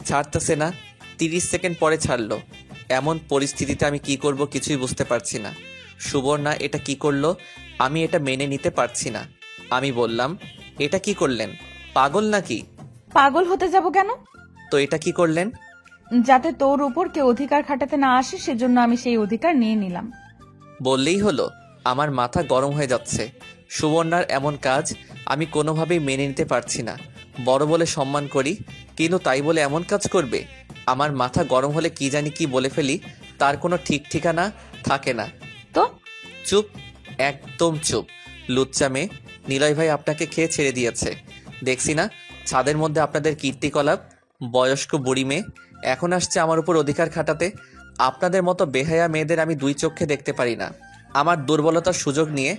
ছাড়তেছে না। 30 সেকেন্ড পরে ছাড়লো। এমন পরিস্থিতিতে আমি কি করব কিছুই বুঝতে পারছি না। সুবর্ণা এটা কি করলো, আমি এটা মেনে নিতে পারছি না। আমি বললাম, এটা কি করলেন? পাগল নাকি? পাগল হতে যাব কেন? তো এটা কি করলেন? যাতে তোর উপর কেউ অধিকার খাটাতে না আসে, সেজন্য আমি সেই অধিকার নিয়ে নিলাম। বললেই হলো। আমার মাথা গরম হয়ে যাচ্ছে। সুবর্ণার এমন কাজ আমি কোনোভাবেই মেনে নিতে পারছি না। বড় বলে সম্মান করি, কিন্তু তাই বলে এমন কাজ করবে? আমার মাথা গরম হলে কি জানি কি বলে ফেলি, তার কোনো ঠিক ঠিকানা থাকে না। তো চুপ, একদম চুপ। লুচ্চা মেয়ে, নিলয় ভাই আপনাকে খেয়ে ছেড়ে দিয়েছে। দেখছি না ছাদের মধ্যে আপনাদের কীর্তিকলাপ। বয়স্ক বুড়ি মেয়ে এখন আসছে আমার উপর অধিকার খাটাতে। আপনাদের মতো বেহায়া মেয়েদের আমি 2 চোখে দেখতে পারি না। আমার দুর্বলতার সুযোগ নিয়ে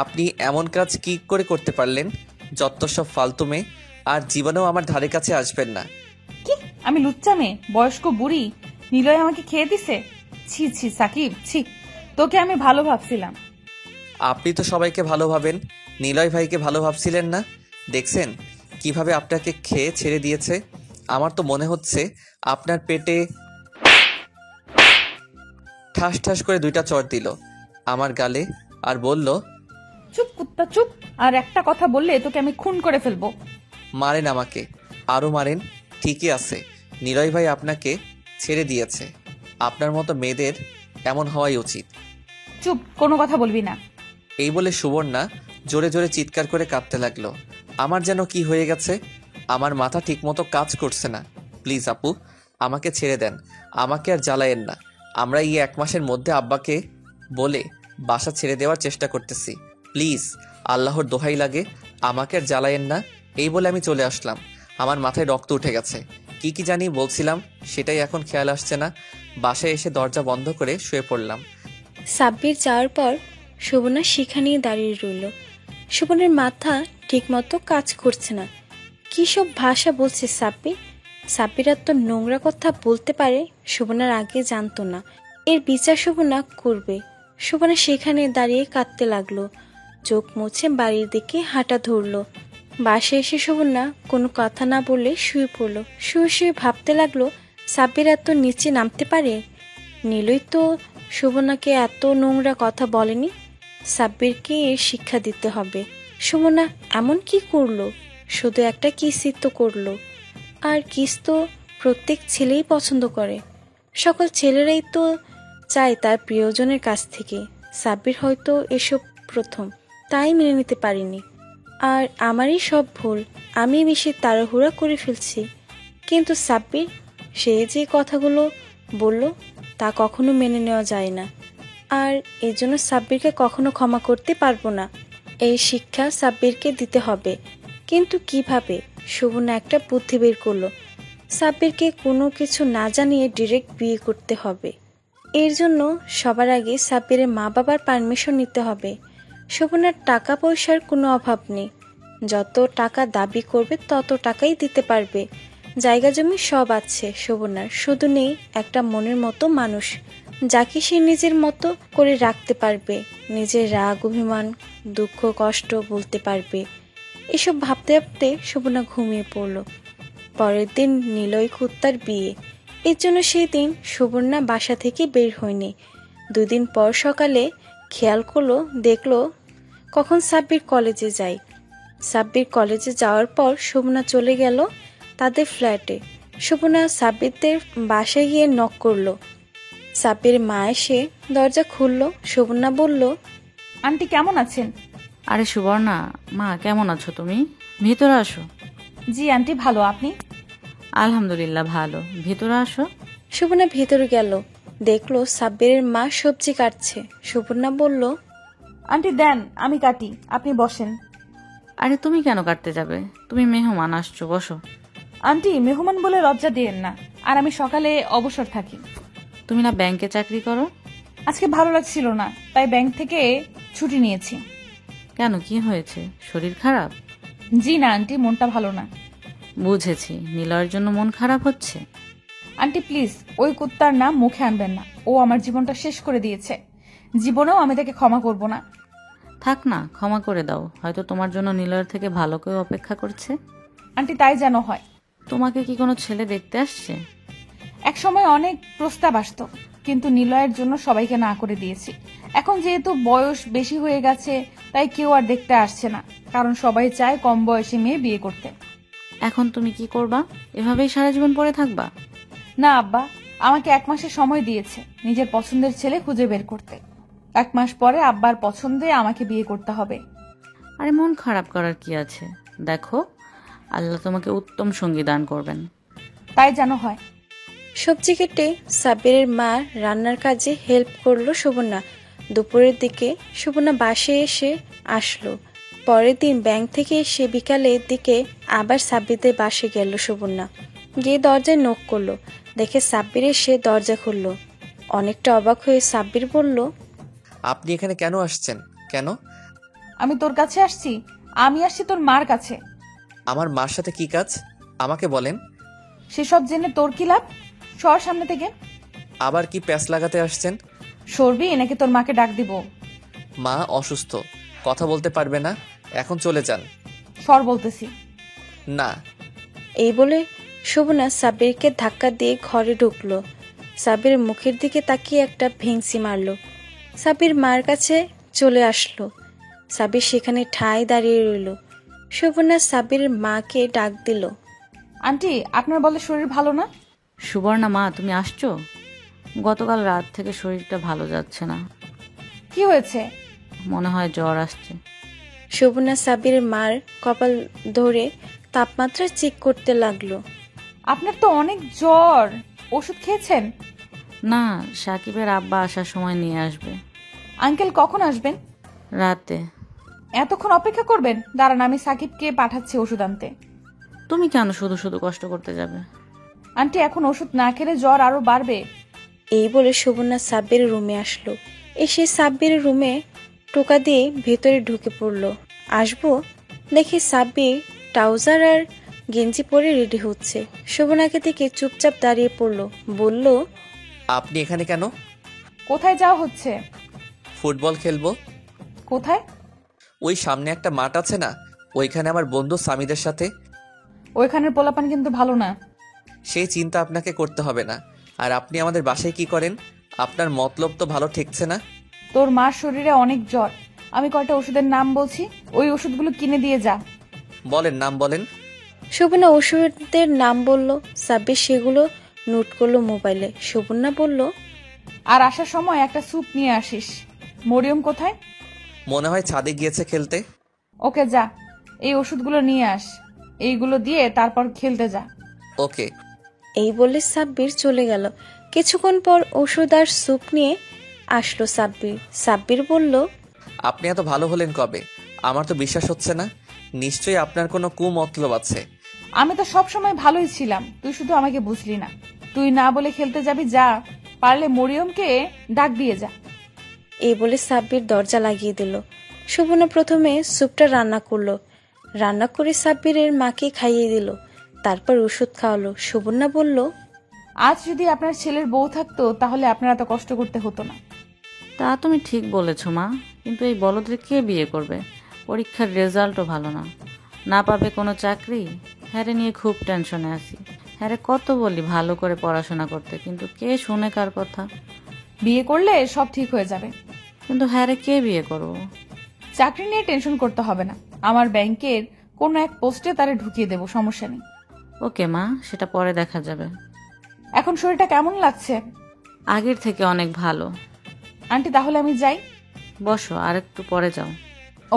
আপনি এমন কাজ কি করে করতে পারলেন? যত সব ফালতু মেয়ে, আর জীবনেও আমার ধারে কাছে আসবেন না। কি? আমি লুচ্চা মেয়ে, বয়স্ক বুড়ি? নিলয় আমাকে খেয়ে দিছে? ছি ছি সাকিব, ছি। তোকে আমি ভালো ভাবছিলাম। আপনি তো সবাইকে ভালো ভাবেন, নিলয় ভাইকে ভালো ভাবছিলেন না? দেখছেন কিভাবে আপনাকে খেয়ে ছেড়ে দিয়েছে। আমার তো মনে হচ্ছে আপনার পেটে। ঠাস ঠাস করে 2টা চড় দিল আমার গালে আর বলল, চুপ কুত্তা চুপ, আর একটা কথা বললে তোকে আমি খুন করে ফেলবো। মারেন আমাকে, আরো মারেন। ঠিকই আছে, নিলয় ভাই আপনাকে ছেড়ে দিয়েছে। আপনার মতো মেয়েদের এমন হওয়াই উচিত। চুপ, কোনো কথা বলবি না। এই বলে সুবর্ণা জোরে জোরে চিৎকার করে কাঁদতে লাগলো। আমার যেন কি হয়ে গেছে, আমার মাথা ঠিকমতো কাজ করছে না। প্লিজ আপু, আমাকে ছেড়ে দেন, আমাকে আর জ্বালায়েন না। আমরা এই 1 মাসের মধ্যে আব্বাকে বলে বাসা ছেড়ে দেওয়ার চেষ্টা করতেছি। প্লিজ, আল্লাহর দোহাই লাগে, আমাকে আর জ্বালায়েন না। এই বলে আমি চলে আসলাম। আমার মাথায় রক্ত উঠে গেছে। কি কি জানি বলছিলাম সেটাই এখন খেয়াল আসছে না। বাসায় এসে দরজা বন্ধ করে শুয়ে পড়লাম। সাব্বির যাওয়ার পর সুবর্ণা সেখানেই দাঁড়িয়ে রইল। সুবর্ণার মাথা ঠিকমতো কাজ করছে না। কী সব ভাষা বলছে সাব্বির। সাব্বির এত নোংরা কথা বলতে পারে সুবর্ণার আগে জানতো না। এর বিচার সুবর্ণা করবে। সুবর্ণা সেখানে দাঁড়িয়ে কাঁদতে লাগলো। চোখ মুছে বাড়ির দিকে হাঁটা ধরলো। বাসায় এসে সুবর্ণা কোনো কথা না বলে শুয়ে পড়লো। শুয়ে শুয়ে ভাবতে লাগলো, সাব্বির এত নিচে নামতে পারে? নীলই তো সুবর্ণাকে এত নোংরা কথা বলেনি। সাব্বিরকে এর শিক্ষা দিতে হবে। সুবর্ণা এমন কি করলো? শুধু একটা কিসই তো করলো, আর কিস তো প্রত্যেক ছেলেই পছন্দ করে। সকল ছেলেরাই তো চায় তার প্রিয়জনের কাছ থেকে। সাব্বির হয়তো এসব প্রথম, তাই মেনে নিতে পারিনি। আর আমারই সব ভুল, আমি বেশি তাড়াহুড়া করে ফেলছি। কিন্তু সাব্বির, সে যে কথাগুলো বলল তা কখনো মেনে নেওয়া যায় না, আর এজন্য সাব্বিরকে কখনো ক্ষমা করতে পারবো না। এই শিক্ষা সাব্বিরকে দিতে হবে। কিন্তু কিভাবে? সুবর্ণা একটা বুদ্ধি বের করলো। সাব্বিরকে কোনো কিছু না জানিয়ে ডিরেক্ট বিয়ে করতে হবে। এর জন্য সবার আগে সাব্বিরের মা বাবার পারমিশন নিতে হবে। সুবর্ণার টাকা পয়সার কোনো অভাব নেই, যত টাকা দাবি করবে তত টাকাই দিতে পারবে। জায়গা জমি সব আছে সুবর্ণার, শুধু নেই একটা মনের মতো মানুষ, যাকে সে নিজের মতো করে রাখতে পারবে, নিজের রাগ অভিমান দুঃখ কষ্ট বলতে পারবে। এসব ভাবতে ভাবতে সুবর্ণা ঘুমিয়ে পড়ল। পরের দিন নিলয় কুত্তার বিয়ে, এর জন্য সেই দিন সুবর্ণা বাসা থেকে বের হয়নি। 2 দিন পর সকালে খেয়াল করলো, দেখলো কখন সাব্বির কলেজে যায়। সাব্বির কলেজে যাওয়ার পর সুবর্ণা চলে গেল তাদের ফ্ল্যাটে। সুবর্ণা সাব্বিরদের বাসায় গিয়ে নক করলো। সাব্বির মা এসে দরজা খুললো। সুবর্ণা বলল, আন্টি কেমন আছেন? আরে সুবর্ণা, মা কেমন আছো তুমি? ভিতরে আসো। জি আন্টি, ভালো। আপনি? আলহামদুলিল্লাহ ভালো, ভিতরে আসো। সুবর্ণা ভিতরে গেল, দেখলো সাব্বিরের মা সবজি কাটছে। সুবর্ণা বলল, আন্টি দেন, আমি কাটি, আপনি বসেন। আরে তুমি কেন কাটতে যাবে? তুমি মেহমান আসছো, বসো। আন্টি মেহমান বলে লজ্জা দিয়েন না, আর আমি সকালে অবসর থাকি। তুমি না ব্যাংকে চাকরি করো? আজকে ভালো লাগছিল না, তাই ব্যাংক থেকে ছুটি নিয়েছি। কেন, কি হয়েছে? শরীর খারাপ? জি না আন্টি, মনটা ভালো না। বুঝেছি, নিলয়ের জন্য মন খারাপ হচ্ছে। আন্টি প্লিজ ওই কুত্তার নাম মুখে আনবেন না, ও আমার জীবনটা শেষ করে দিয়েছে। জীবনেও আমি তাকে ক্ষমা করব না। থাক না, ক্ষমা করে দাও, হয়তো তোমার জন্য নিলয়ের থেকে ভালো কেউ অপেক্ষা করছে। আন্টি তাই যেন হয়। তোমাকে কি কোনো ছেলে দেখতে আসছে? এক সময় অনেক প্রস্তাব আসতো, কিন্তু নিলয়ের জন্য সবাইকে না করে দিয়েছি। এখন যেহেতু বয়স বেশি হয়ে গেছে, তাই কেউ আর দেখতে আসছে না, কারণ সবাই চায় কম বয়সী মেয়ে বিয়ে করতে। এখন তুমি কি করবা? এভাবেই সারা জীবন পড়ে থাকবা? না আব্বা, আমাকে 1 মাসের সময় দিয়েছে নিজের পছন্দের ছেলে খুঁজে বের করতে। 1 মাস পরে আব্বার পছন্দে আমাকে বিয়ে করতে হবে। আরে মন খারাপ করার কি আছে? দেখো, আল্লাহ তোমাকে উত্তম সঙ্গী দান করবেন। তাই যেন হয়। সবজি কেটে সাব্বিরের মা রান্নার কাজে হেল্প করলো সুবর্ণা। দুপুরের দিকে সুবর্ণা বাসায় এসে আসলো। পরের দিন ব্যাংক থেকে এসে বিকালের দিকে আবার সাব্বিরদের বাসায় গেল সুবর্ণা। গিয়ে দরজায় নক করলো, দেখে সাব্বির এসে দরজা খুললো। অনেকটা অবাক হয়ে সাব্বির বলল, আপনি এখানে কেন আসছেন? কেন? আমি তোর কাছে আসছি? আমি আসছি তোর মার কাছে। আমার মার সাথে কি কাজ আমাকে বলেন। সেসব জেনে তোর কি লাভ? সর সামনে থেকে। আবার কি প্যাঁচ লাগাতে আসছেন? সরবি নাকি তোর মাকে ডাক দিব? মা অসুস্থ, কথা বলতে পারবে না, এখন চলে যান। সর বলতেছি। না। এই বলে সুবর্ণা সাব্বিরকে ধাক্কা দিয়ে ঘরে ঢুকলো। সাব্বিরের মুখের দিকে তাকিয়ে একটা ভেংসি মারলো। সাব্বির মার কাছে চলে আসলো। সাব্বির সেখানে ঠায় দাঁড়িয়ে রইল। সুবর্ণা সাব্বিরের মাকে ডাক দিল, আন্টি আপনার বলে শরীর ভালো না? সুবর্ণা মা, তুমি আসছো? গতকাল রাত থেকে শরীরটা ভালো যাচ্ছে না। কি হয়েছে? মনে হয় জ্বর আসছে। সুবর্ণা সাব্বিরের মার কপাল ধরে তাপমাত্রা চেক করতে লাগলো। আপনার তো অনেক জ্বর, ওষুধ খেয়েছেন? না, সাকিবের আব্বা আসার সময় নিয়ে আসবে। আঙ্কেল কখন আসবেন? রাতে। এতক্ষণ অপেক্ষা করবেন? দাঁড়ান, আমি সাকিবকে পাঠাচ্ছি ওষুধ আনতে। তুমি কেন শুধু শুধু কষ্ট করতে যাবে? আন্টি এখন ওষুধ না খেলে জ্বর আরো বাড়বে। এই বলে সুবর্ণা সাব্বিরের রুমে আসলো। এসে সাব্বিরের রুমে টোকা দিয়ে ভেতরে ঢুকে পড়লো। আসবো দেখি সাব্বির ট্রাউজার আর গেঞ্জি পরে রেডি হচ্ছে। সুবর্ণাকে দেখে চুপচাপ দাঁড়িয়ে পড়লো। বলল, আপনি এখানে কেন? কোথায় যাওয়া হচ্ছে? ফুটবল খেলবো। কোথায়? ওই সামনে একটা মাঠ আছে না, ওইখানে আমার বন্ধু সামিদের সাথে। ওইখানের পোলাপান কিন্তু ভালো না। সেই চিন্তা আপনাকে করতে হবে না। আর আপনি আমাদের বাসায় কি করেন? আপনার মতলব তো ভালো ঠেকছে না। তোর মার শরীরে অনেক জ্বর, আমি কয়টা ওষুধের নাম বলছি, ওই ওষুধগুলো কিনে দিয়ে যা। বলেন, নাম বলেন। শোভনা ওষুধের নাম বলল, সাব্বির সেগুলো নোট করলো মোবাইলে। শোভনা বলল, আর আসার সময় একটা স্যুপ নিয়ে আসিস। মরিয়ম কোথায়? মনে হয় ছাদে গিয়েছে খেলতে। ওকে যা, এই ওষুধগুলো নিয়ে আস, এইগুলো দিয়ে তারপর খেলতে যা। ওকে। এই বলে সাব্বির চলে গেল। কিছুক্ষণ পর ওষুধ আর স্যুপ নিয়ে আসলো সাব্বির। সাব্বির বলল, আপনি এত ভালো হলেন কবে? আমার তো বিশ্বাস হচ্ছে না। নিশ্চয়ই আপনার কোনো কুমতলব আছে। আমি তো সব সময় ভালোই ছিলাম, তুই শুধু আমাকে বুঝলি না। তুই না বলে খেলতে যাবি, যা। পারলে মরিয়মকে ডাক দিয়ে যা। এই বলে সাব্বির দরজা লাগিয়ে দিল। শোভনা প্রথমে স্যুপটা রান্না করলো, রান্না করে সাব্বিরের মাকে খাইয়ে দিল, তারপর ওষুধ খাওয়ালো। শোভনা বলল, আজ যদি আপনার ছেলের বউ থাকতো তাহলে আপনার এত কষ্ট করতে হতো না। তা তুমি ঠিক বলেছ মা, কিন্তু এই বলদের কে বিয়ে করবে? পরীক্ষার রেজাল্টও ভালো না, না পাবে কোনো চাকরি। হ্যারে নিয়ে খুব টেনশনে আছি। হ্যারে কত বলি ভালো করে পড়াশোনা করতে, কিন্তু কে শুনে কার কথা? বিয়ে করলে সব ঠিক হয়ে যাবে। কিন্তু হ্যারে কে বিয়ে করবো? চাকরি নিয়ে টেনশন করতে হবে না, আমার ব্যাংকের কোনো এক পোস্টে তারে ঢুকিয়ে দেব, সমস্যা নেই। ওকে মা, সেটা পরে দেখা যাবে। এখন শরীরটা কেমন লাগছে? আগের থেকে অনেক ভালো। আন্টি তাহলে আমি যাই? বসো, আর একটু পরে যাও।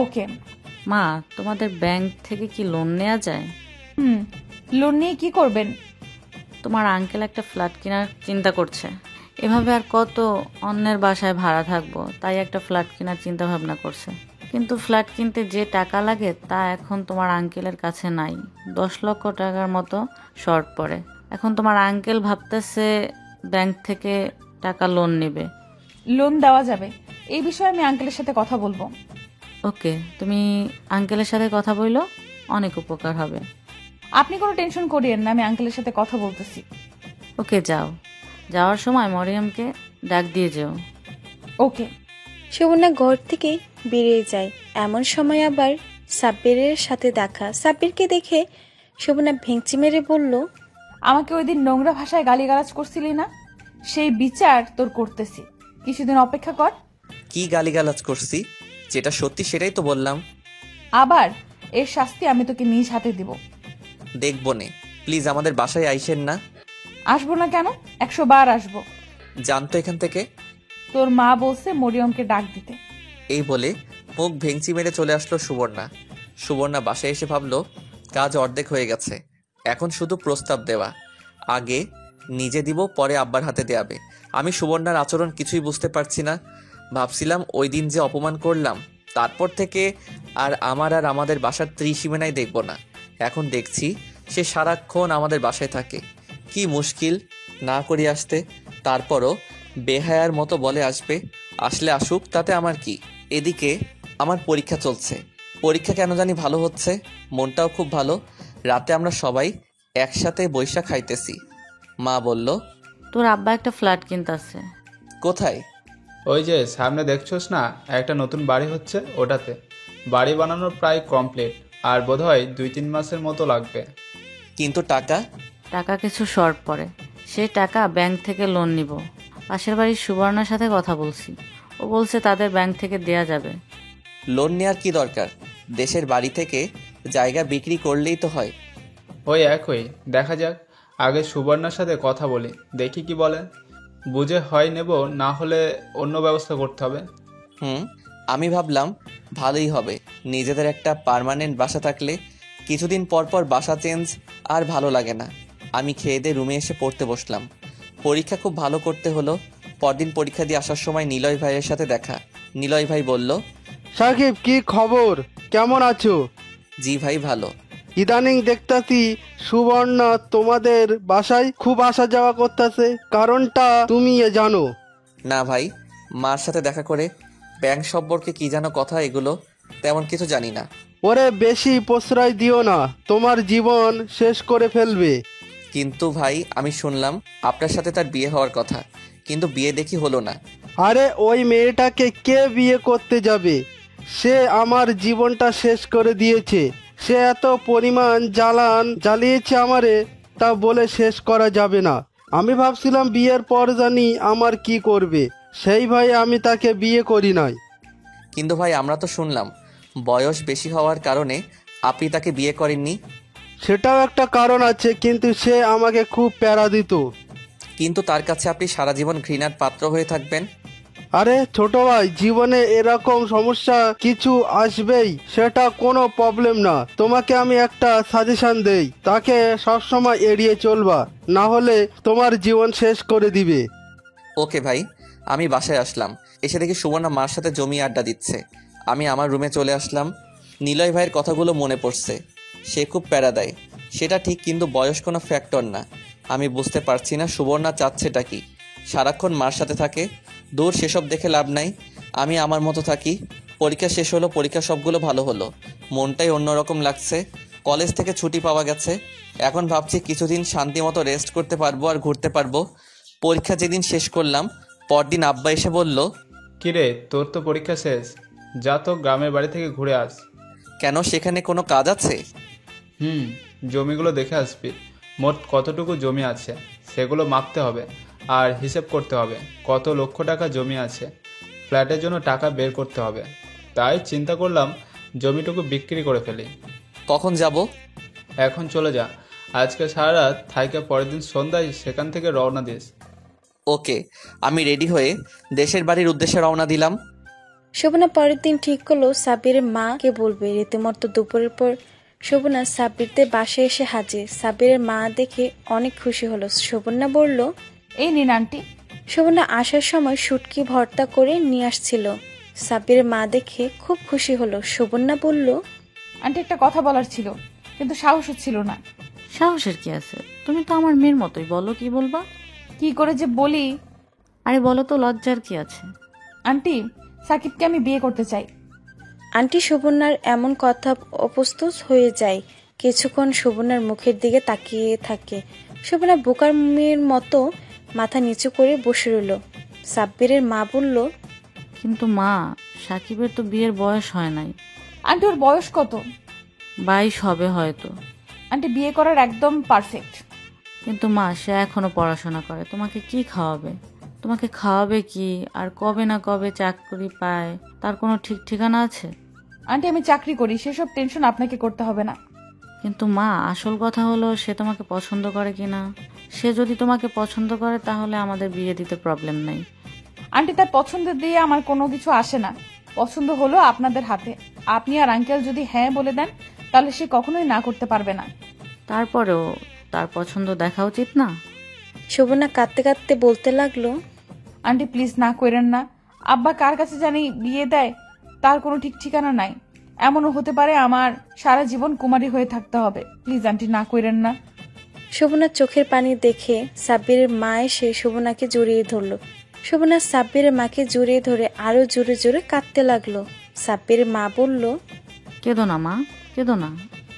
ওকে। মা, তোমাদের ব্যাংক থেকে কি লোন নেওয়া যায়? লোন নিয়ে কি করবেন? তোমার আঙ্কেল একটা ফ্ল্যাট কেনার চিন্তা করছে। এভাবে আর কত অন্যের বাসায় ভাড়া থাকবো, তাই একটা ফ্ল্যাট কেনার চিন্তা ভাবনা করছে। কিন্তু ফ্ল্যাট কিনতে যে টাকা লাগে তা এখন তোমার আঙ্কেলের কাছে নাই। 10 লক্ষ টাকার মতো শর্ট পড়ে। এখন তোমার আঙ্কেল ভাবতেছে ব্যাংক থেকে টাকা লোন নেবে। লোন দেওয়া যাবে, এই বিষয়ে আমি আঙ্কেলের সাথে কথা বলবো। ওকে, তুমি আঙ্কেলের সাথে কথা বললো, অনেক উপকার হবে। আপনি কোনো টেনশন করিয়েন না, আমি আঙ্কেলের সাথে কথা বলতেছি। ওকে, যাও। যাওয়ার সময় মরিয়মকে ডাক দিয়ে যেও। ওকে। শোভনা ঘর থেকে বেরিয়ে যায়। এমন সময় আবার সাব্বিরের সাথে দেখা। সাব্বিরকে দেখে শোভনা ভেঙচি মেরে বলল, আমাকে ওই দিন নোংরা ভাষায় গালিগালাজ করছিলি না, সেই বিচার তোর করতেছি, কিছুদিন অপেক্ষা কর। কি গালিগালাজ করছি? যেটা সত্যি সেটাই তো বললাম। আবার এর শাস্তি আমি তোকে নিজ হাতে দিব। দেখবো নে, প্লিজ আমাদের বাসায় আইসেন না। আসবো না কেন, 100 বার আসবো। জানতো এখান থেকে। তোর মা বলছে মরিয়মকে ডাক দিতে। এই বলে মুখ ভেঙচি মেরে চলে আসলো সুবর্ণা। সুবর্ণা বাসায় এসে ভাবলো কাজ অর্ধেক হয়ে গেছে, এখন শুধু প্রস্তাব দেওয়া। আগে নিজে দিব, পরে আব্বার হাতে দেয়াবে। আমি সুবর্ণার আচরণ কিছুই বুঝতে পারছি না। ভাবছিলাম ওই দিন যে অপমান করলাম, তারপর থেকে আর আমাদের বাসার ত্রিসীমানায় দেখব না। এখন দেখছি সে সারাক্ষণ আমাদের বাসায় থাকে। কি মুশকিল না করি আসতে, তারপরও বেহায়ার মতো বলে আসবে। আসলে আসুক, তাতে আমার কি। এদিকে আমার পরীক্ষা চলছে, পরীক্ষা কেন জানি ভালো হচ্ছে, মনটাও খুব ভালো। রাতে আমরা সবাই একসাথে বৈশা খাইতেছি। মা বলল, তোর আব্বা একটা ফ্ল্যাট কিনতেছে। কোথায়? ওই যে সামনে দেখছোস না, একটা নতুন বাড়ি হচ্ছে, ওটাতে। বাড়ি বানানো প্রায় কমপ্লিট, আর বোধহয় 2-3 মাসের মতো লাগবে। কিন্তু টাকা? টাকা কিছু শর্ট পড়ে, সেই টাকা ব্যাংক থেকে লোন নিব। পাশের বাড়ির সুবর্ণার সাথে কথা বলছি, ও বলছে তাদের ব্যাংক থেকে দেয়া যাবে। লোন নেওয়ার কি দরকার? দেশের বাড়ি থেকে জায়গা বিক্রি করলেই তো হয়। ওই একই, দেখা যাক। আগে সুবর্ণার সাথে কথা বলি, দেখি কি বলে। বুঝে হয় নেব, না হলে অন্য ব্যবস্থা করতে হবে। আমি ভাবলাম ভালোই হবে, নিজেদের একটা পার্মানেন্ট বাসা থাকলে। কিছুদিন পর পর বাসা চেঞ্জ আর ভালো লাগে না। আমি খেয়ে দিয়ে রুমে এসে পড়তে বসলাম। পরীক্ষা খুব ভালো করতে হলো। পরদিন পরীক্ষা দিয়ে আসার সময় নিলয় ভাইয়ের সাথে দেখা। নিলয় ভাই বলল, সাকিব, কি খবর, কেমন আছো? জি ভাই, ভালো। ইদানিং দেখতাছি সুবর্ণা তোমাদের বাসায় খুব আসা যাওয়া করতেছে, কারণটা তুমি জানো? না ভাই, মার সাথে দেখা করে ব্যাংক সম্পর্কে কি যেন কথা, এগুলো তেমন কিছু জানি না। ওরে বেশি প্রশ্রয় দিও না, তোমার জীবন শেষ করে ফেলবে। কিন্তু ভাই, আমি শুনলাম আপনার সাথে তার বিয়ে হওয়ার কথা, কিন্তু বিয়ে দেখি হলো না। আরে ওই মেয়েটাকে কে বিয়ে করতে যাবে? সে আমার জীবনটা শেষ করে দিয়েছে। সে এত পরিমাণ জ্বালিয়েছে আমারে, তা বলে শেষ করা যাবে না। আমি ভাবছিলাম বিয়ের পর জানি আমার কি করবে, সেই ভয়ে আমি তাকে বিয়ে করি নাই। কিন্তু ভাই আমরা তো শুনলাম বয়স বেশি হওয়ার কারণে আপনি তাকে বিয়ে করেননি। সেটাও একটা কারণ আছে, কিন্তু সে আমাকে খুব প্যারা দিত। কিন্তু তার কাছে আপনি সারা জীবন ঘৃণার পাত্র হয়ে থাকবেন। আরে ছোট ভাই, জীবনে এরকম সমস্যা কিছু আসবেই, সেটা কোনো প্রবলেম না। তোমাকে আমি একটা সাজেশন দেই, তাকে সবসময় এড়িয়ে চলবা, না হলে তোমার জীবন শেষ করে দিবে। ওকে ভাই। আমি বাসায় আসলাম, এসে দেখি সুবর্ণা মার সাথে জমিয়ে আড্ডা দিচ্ছে। আমি আমার রুমে চলে আসলাম। নিলয় ভাইয়ের কথাগুলো মনে পড়ছে। সে খুব প্যারা দেয়, সেটা ঠিক, কিন্তু বয়স কোনো ফ্যাক্টর না। আমি বুঝতে পারছি না সুবর্ণা চাচ্ছেটা কি। সারাক্ষণ মার সাথে থাকে। দূর, সেসব দেখে লাভ নাই। আমি আমার মতো থাকি। পরীক্ষা শেষ হলো, পরীক্ষা সবগুলো ভালো হলো। মনটাই অন্যরকম লাগছে। কলেজ থেকে ছুটি পাওয়া গেছে। এখন ভাবছি কিছুদিন শান্তি মতো রেস্ট করতে পারবো আর ঘুরতে পারবো। পরীক্ষা যেদিন শেষ করলাম, পরদিন আব্বা এসে বলল, কিরে, তোর তো পরীক্ষা শেষ, যা তো গ্রামের বাড়ি থেকে ঘুরে আস। কেন, সেখানে কোনো কাজ আছে? জমিগুলো দেখে আসবি। মোট কতটুকু জমি আছে সেগুলো মাপতে হবে, আর হিসেব করতে হবে কত লক্ষ টাকা জমি আছে। ফ্ল্যাটের জন্য টাকা বের করতে হবে। তাই চিন্তা করলাম জমিটুকু বিক্রি করে ফেলি। কখন যাব? এখন চলে যা, আজকে সারা রাত থাইকে পরের দিন সন্ধ্যায় সেখান থেকে রওনা দিস। ওকে। আমি রেডি হয়ে দেশের বাড়ির উদ্দেশ্যে রওনা দিলাম। শোভনা পরের দিন ঠিক করলো সাব্বিরের মাকে বলবে। রীতিমতো দুপুরের পর শোভনা সাব্বিরদের বাসায় এসে হাজির। সাব্বিরের মা দেখে অনেক খুশি হলো। শোভনা বলল, এই নিন আন্টি। শোভনা আসার সময় শুটকি ভর্তা করে নিয়ে আসছিল। সাব্বিরের মা দেখে খুব খুশি হলো। শোভনা বলল, আন্টি একটা কথা বলার ছিল, কিন্তু সাহস হচ্ছিল না। সাহসের কি আছে? তুমি তো আমার মেয়ের মতোই, বলো কি বলবা। কি করে যে বলি। আরে বলো তো, লজ্জার কি আছে? আন্টি, সাকিবকে আমি বিয়ে করতে চাই। আন্টি শোভনার এমন কথা অপ্রস্তুত হয়ে যায়। কিছুক্ষণ শোভনার মুখের দিকে তাকিয়ে থাকে। শোভনা বোকার মেয়ের মতো মাথা নিচু করে বসে রইল। সাব্বিরের মা বলল, কিন্তু মা, সাকিবের তো বিয়ের বয়স হয় নাই। আন্টি, ওর বয়স কত? 22 হবে হয়তো। আন্টি, বিয়ে করার একদম পারফেক্ট। কিন্তু মা, সে এখনো পড়াশোনা করে, তোমাকে কি খাওয়াবে? তোমাকে খাওয়াবে কি? আর কবে না কবে চাকরি পায়, তার কোনো ঠিক ঠিকানা আছে? আন্টি, আমি চাকরি করি, সেসব টেনশন আপনাকে করতে হবে না। কিন্তু মা, আসল কথা হলো সে তোমাকে পছন্দ করে কিনা। সে যদি তোমাকে পছন্দ করে তাহলে আমাদের বিয়ে দিতে প্রবলেম নাই। আন্টি, তার পছন্দ দিয়ে আমার কোনো কিছু আসে না। পছন্দ হলো আপনাদের হাতে। আপনি আর আঙ্কেল যদি হ্যাঁ বলে দেন, তাহলে সে কখনোই না করতে পারবে না। তারপরেও তার পছন্দ দেখা উচিত না? শোভনা কাঁদতে কাঁদতে বলতে লাগলো, আন্টি প্লিজ না করেন না। আব্বা কার কাছে জানি বিয়ে দেয়, তার কোনো ঠিক ঠিকানা নাই। এমনও হতে পারে আমার সারা জীবন কুমারী হয়ে থাকতে হবে। প্লিজ আন্টি, না করেন না। শোভনার চোখের পানি দেখে সাব্বিরের মা এসে শোভনাকে জড়িয়ে ধরল। শোভনা সাব্বিরের মাকে জড়িয়ে ধরে আরো জোরে জোরে কাঁদতে লাগলো। সাব্বিরের মা বলল, কেঁদো না মা, কেঁদো না।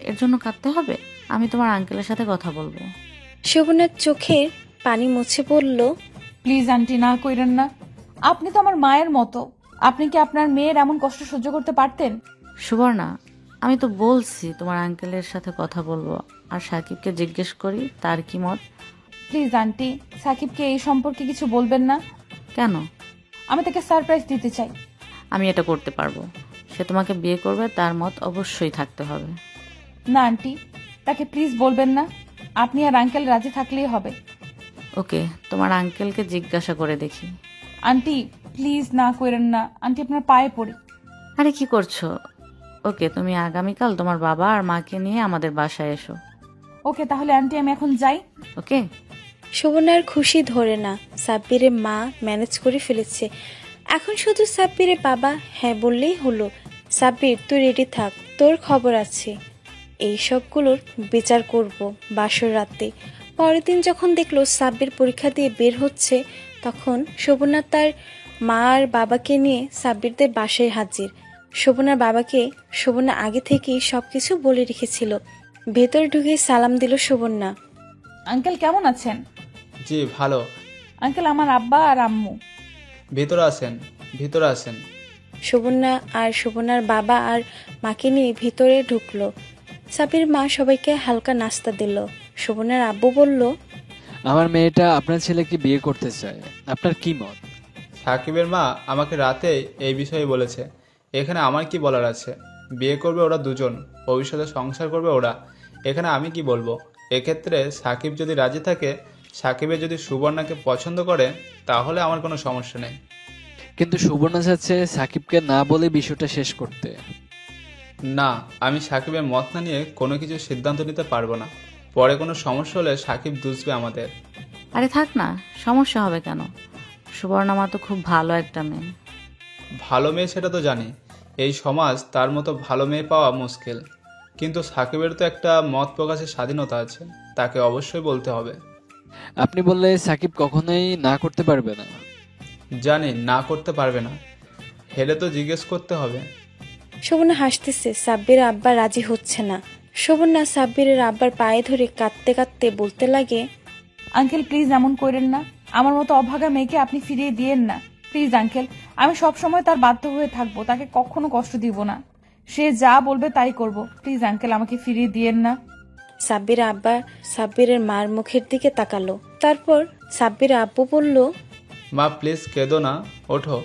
এর জন্য কাঁদতে হবে? আমি তোমার আঙ্কেলের সাথে কথা বলবো। শোভনার চোখের পানি মুছে বলল, প্লিজ আন্টি, না করেন না। আপনি তো আমার মায়ের মতো। আপনি কি আপনার মেয়ের এমন কষ্ট সহ্য করতে পারতেন? সুবর্ণা, আমি তো বলছি তোমার আঙ্কেলের সাথে কথা বলবো, আর সাকিবকে জিজ্ঞেস করি তার কি মত। প্লিজ আন্টি, সাকিবকে এই সম্পর্কে কিছু বলবেন না। কেন? আমি তাকে সারপ্রাইজ দিতে চাই। আমি এটা করতে পারবো। সে তোমাকে বিয়ে করবে, তার মত অবশ্যই থাকতে হবে। না আন্টি, তাকে প্লিজ বলবেন না। আপনি আর আঙ্কেল রাজি থাকলেই হবে। ওকে, তোমার আঙ্কেলকে জিজ্ঞাসা করে দেখি। আন্টি প্লিজ না করেন না। আন্টি, আপনার পায়ে পড়ি। আরে কি করছো? ওকে, তুমি আগামীকাল তোমার বাবা আর মাকে নিয়ে আমাদের বাসায় এসো। ওকে, তাহলে আন্টি আমি এখন যাই। ওকে। শোভনার খুশি ধরে না। সাব্বিরের মা ম্যানেজ করে ফেলেছে। এখন শুধু সাব্বিরের বাবা হ্যাঁ বললেই হলো। সাব্বির, তুই রেডি থাক, তোর খবর আছে। এই সবগুলোর বিচার করব বাসর রাতে। পরের দিন যখন দেখলো সাব্বির পরীক্ষা দিয়ে বের হচ্ছে, তখন শোভনা তার মা আর বাবাকে নিয়ে সাব্বিরদের বাসায় হাজির। শোভনার বাবাকে শোভনা আগে থেকেই সবকিছু বলে রেখেছিল। ভেতরে ঢুকে সালাম দিল শোভনা। আঙ্কেল কেমন আছেন? জি ভালো। আঙ্কেল, আমার আব্বা আর আম্মু। ভিতরে আসেন, ভিতরে আসেন। সুবর্ণা আর সুবর্ণার বাবা আর মাকে নিয়ে ভিতরে ঢুকলো। সাব্বির মা সবাইকে হালকা নাস্তা দিল। সুবর্ণার আব্বু বলল, আমার মেয়েটা আপনার ছেলেকে বিয়ে করতে চায়, আপনার কি মত? সাকিবের মা আমাকে রাতে এই বিষয়ে বলেছে। এখানে আমার কি বলার আছে? বিয়ে করবে ওরা দুজন, ভবিষ্যতে সংসার করবে ওরা, এখানে আমি কি বলবো? এক্ষেত্রে সাকিব যদি রাজি থাকে, সাকিবের যদি সুবর্ণাকে পছন্দ করে, তাহলে আমার কোনো সমস্যা নেই। কিন্তু সুবর্ণা চাচ্ছে সাকিবকে না বলে বিষয়টা শেষ করতে। না, আমি সাকিবের মত না নিয়ে কোনো কিছু সিদ্ধান্ত নিতে পারবো না। পরে কোনো সমস্যা হলে সাকিব দুষবে আমাদের। আরে থাক না, সমস্যা হবে কেন? সুবর্ণা মা তো খুব ভালো একটা মেয়ে। ভালো মেয়ে সেটা তো জানি, এই সমাজ তার মতো ভালো মেয়ে পাওয়া মুশকিল। কিন্তু সাকিবের তো একটা মত প্রকাশের স্বাধীনতা আছে, তাকে অবশ্যই বলতে হবে। আপনি বললে সাকিব কখনোই না করতে পারবে না। জানি না করতে পারবে না, হেলে তো জিজ্ঞেস করতে হবে। সুবর্ণা হাসতেছে। সাব্বির আব্বা রাজি হচ্ছে না। সুবর্ণা সাব্বিরের আব্বার পায়ে ধরে কাঁদতে কাঁদতে বলতে লাগে, আঙ্কেল প্লিজ এমন করেন না, আমার মতো অভাগা মেয়েকে আপনি ফিরিয়ে দিয়েন না প্লিজ আঙ্কেল। আমি সব সময় তার বাধ্য হয়ে থাকবো, তাকে কখনো কষ্ট দিব না। সে যা বলবে তাই করব, প্লিজ আঙ্কেল আমাকে ফিরিয়ে দিয়েন না। সাব্বির আব্বা সাব্বিরের মার মুখের দিকে তাকালো। তারপর সাব্বির আব্বু বলল, মা প্লিজ কেঁদো না, ওঠো।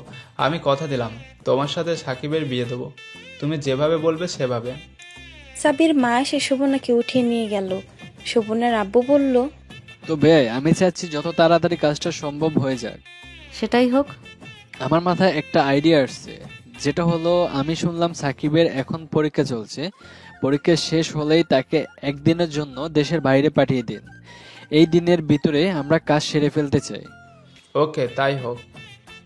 আমি কথা দিলাম তোমার সাথে সাকিবের বিয়ে দেবো, তুমি যেভাবে বলবে সেভাবে। সাব্বির মা এসে সুবর্ণাকে উঠিয়ে নিয়ে গেল। সুবর্ণার আব্বু বলল, তো ভাই আমি চাচ্ছি যত তাড়াতাড়ি কাজটা সম্ভব হয়ে যাক। সেটাই হোক। আমার মাথায় একটা আইডিয়া আসছে, যেটা হলো আমি শুনলাম সাকিবের এখন পরীক্ষা চলছে, পরীক্ষা শেষ হলেই তাকে একদিনের জন্য দেশের বাইরে পাঠিয়ে দিন। এই দিনের ভিতরে আমরা কাজ সেরে ফেলতে চাই। ওকে, তাই হোক।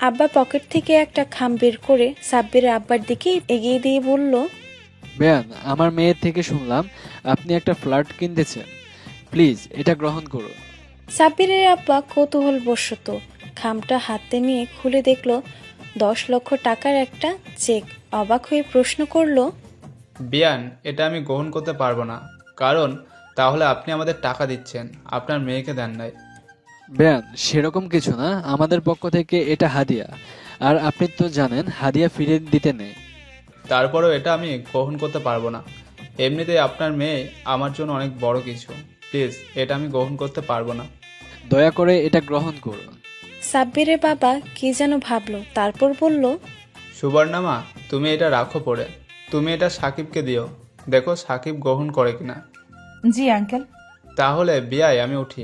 আব্বা পকেট থেকে একটা খাম বের করে সাব্বিরের আব্বার দিকে এগিয়ে দিয়ে বলল, বেয়ান, আমার মেয়ের থেকে শুনলাম আপনি একটা ফ্ল্যাট কিনতেছেন, প্লিজ এটা গ্রহণ করুন। সাব্বিরের আব্বা কৌতূহল বশত খামটা হাতে নিয়ে খুলে দেখলো 10 লক্ষ টাকার একটা চেক। অবাক হয়ে প্রশ্ন করলো, বিয়ান, এটা আমি গ্রহণ করতে পারবো না, কারণ তাহলে আপনি আমাদের টাকা দিচ্ছেন, আপনার মেয়েকে দেন নাই। বেয়ান, সেরকম কিছু না, আমাদের পক্ষ থেকে এটা হাদিয়া, আর আপনি তো জানেন হাদিয়া ফিরে দিতে নেই। তারপরেও এটা আমি গ্রহণ করতে পারবো না। এমনিতেই আপনার মেয়ে আমার জন্য অনেক বড় কিছু, প্লিজ এটা আমি গ্রহণ করতে পারবো না। দয়া করে এটা গ্রহণ করুন। সাব্বিরের বাবা কি যেন ভাবলো, তারপর বলল, সুবর্ণা মা, তুমি এটা রাখো পড়ে, তুমি এটা সাকিবকে দিও, দেখো সাকিব গ্রহণ করে কিনা। জি আঙ্কেল। তাহলে বিয়াই আমি উঠি,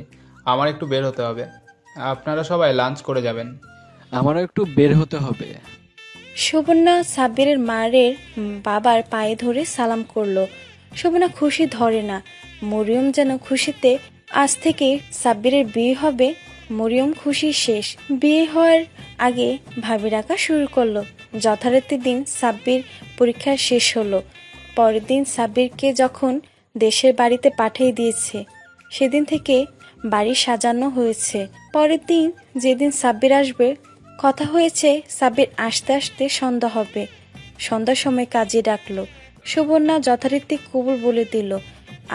আমার একটু বের হতে হবে। আপনারা সবাই লাঞ্চ করে যাবেন। আমারও একটু বের হতে হবে। সুবর্ণা সাব্বিরের মারের বাবার পায়ে ধরে সালাম করলো। সুবর্ণা খুশি ধরে না। মরিয়ম যেন খুশিতে আজ থেকে সাব্বিরের বিয়ে হবে। মরিয়ম খুশি শেষ। বিয়ে হওয়ার আগে ভাবি রাখা শুরু করলো। যথারীতি দিন সাব্বির পরীক্ষা শেষ হলো। পরের দিন সাব্বিরকে যখন দেশের বাড়িতে পাঠিয়ে দিয়েছে, সেদিন থেকে বাড়ি সাজানো হয়েছে। পরের দিন যেদিন সাব্বির আসবে, কথা হয়েছে সাব্বির আসতে আসতে সন্ধ্যা হবে। সন্ধ্যার সময় কাজে ডাকলো। সুবর্ণা যথারীতি কবুল বলে দিল।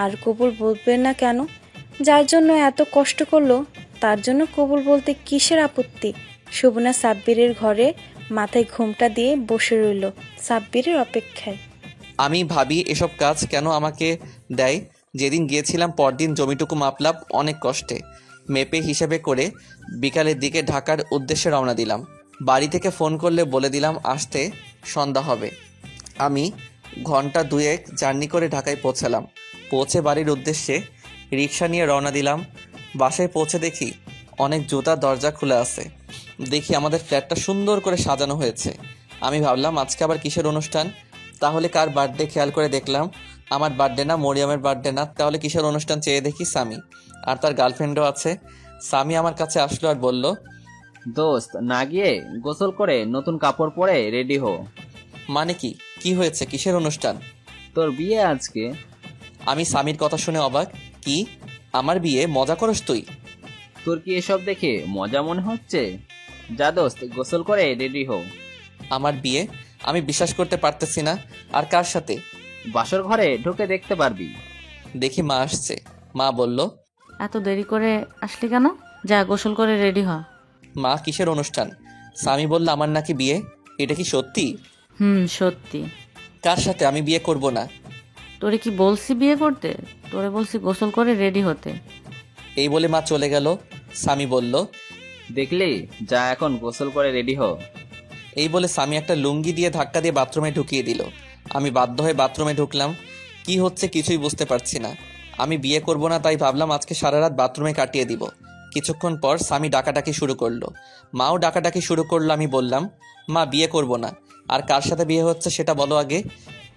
আর কবুল বলবে না কেন? যার জন্য এত কষ্ট করলো তার জন্য কবুল বলতে কিসের আপত্তি? সুবর্ণা সাব্বিরের ঘরে মাথায় ঘুমটা দিয়ে বসে রইল সাব্বিরের অপেক্ষায়। আমি ভাবি এসব কাজ কেন আমাকে দেয়। যেদিন গিয়েছিলাম পরদিন জমিটুকু মাপলাম অনেক কষ্টে, মেপে হিসেবে করে বিকালের দিকে ঢাকার উদ্দেশ্যে রওনা দিলাম। বাড়ি থেকে ফোন করলে বলে দিলাম আসতে সন্ধ্যা হবে। আমি ঘন্টা 2 জার্নি করে ঢাকায় পৌঁছালাম। পৌঁছে বাড়ির উদ্দেশ্যে রিক্সা নিয়ে রওনা দিলাম। বাসায় পৌঁছে দেখি অনেক জুতা দরজা খুলে আছে। দেখি আমাদের ফ্ল্যাটটা সুন্দর করে সাজানো হয়েছে। আমি ভাবলাম আজকে আবার কিসের অনুষ্ঠান, তাহলে কার বার্থডে খেয়াল করে দেখলাম আমার বার্থডে না, মরিয়মের বার্থডে না, তাহলে কিসের অনুষ্ঠান চেয়ে দেখি সামি আর তার গার্লফ্রেন্ডও আছে। সামি আমার কাছে আসলো আর বলল, দোস্ত না গিয়ে গোসল করে নতুন কাপড় পরে রেডি হো। মানে কি হয়েছে, কিসের অনুষ্ঠান? তোর বিয়ে আজকে। আমি সামির কথা শুনে অবাক। কি, আমার বিয়ে? মজা করস তুই? তোর কি এসব দেখে মজা মনে হচ্ছে? যা দোস্ত গোসল করে রেডি হো। আমার বিয়ে? আমি বিশ্বাস করতে পারতেছি না। আর কার সাথে? বাসর ঘরে ঢুকে দেখতে পারবি। দেখি মা আসছে। মা বলল, এত দেরি করে আসলি কেন? যা গোসল করে রেডি হ। মা কিসের অনুষ্ঠান? সামি বলল আমার নাকি বিয়ে। এটা কি সত্যি? সত্যি। কার সাথে? আমি বিয়ে করব না। তোরে কি বলছি বিয়ে করতে? তোরে বলছি গোসল করে রেডি হতে। এই বলে মা চলে গেল। স্বামী বলল, দেখলি, যা এখন গোসল করে রেডি হ। এই বলে স্বামী একটা লুঙ্গি দিয়ে ধাক্কা দিয়ে বাথরুমে ঢুকিয়ে দিল। আমি বাধ্য হয়ে বাথরুমে ঢুকলাম। কি হচ্ছে কিছুই বুঝতে পারছি না। আমি বিয়ে করব না, তাই ভাবলাম আজকে সারা রাত বাথরুমে কাটিয়ে দিব। কিছুক্ষণ পর স্বামী ডাকাডাকি শুরু করলো, মাও ডাকাডাকি শুরু করলো। আমি বললাম, মা বিয়ে করব না। আর কার সাথে বিয়ে হচ্ছে সেটা বলো আগে।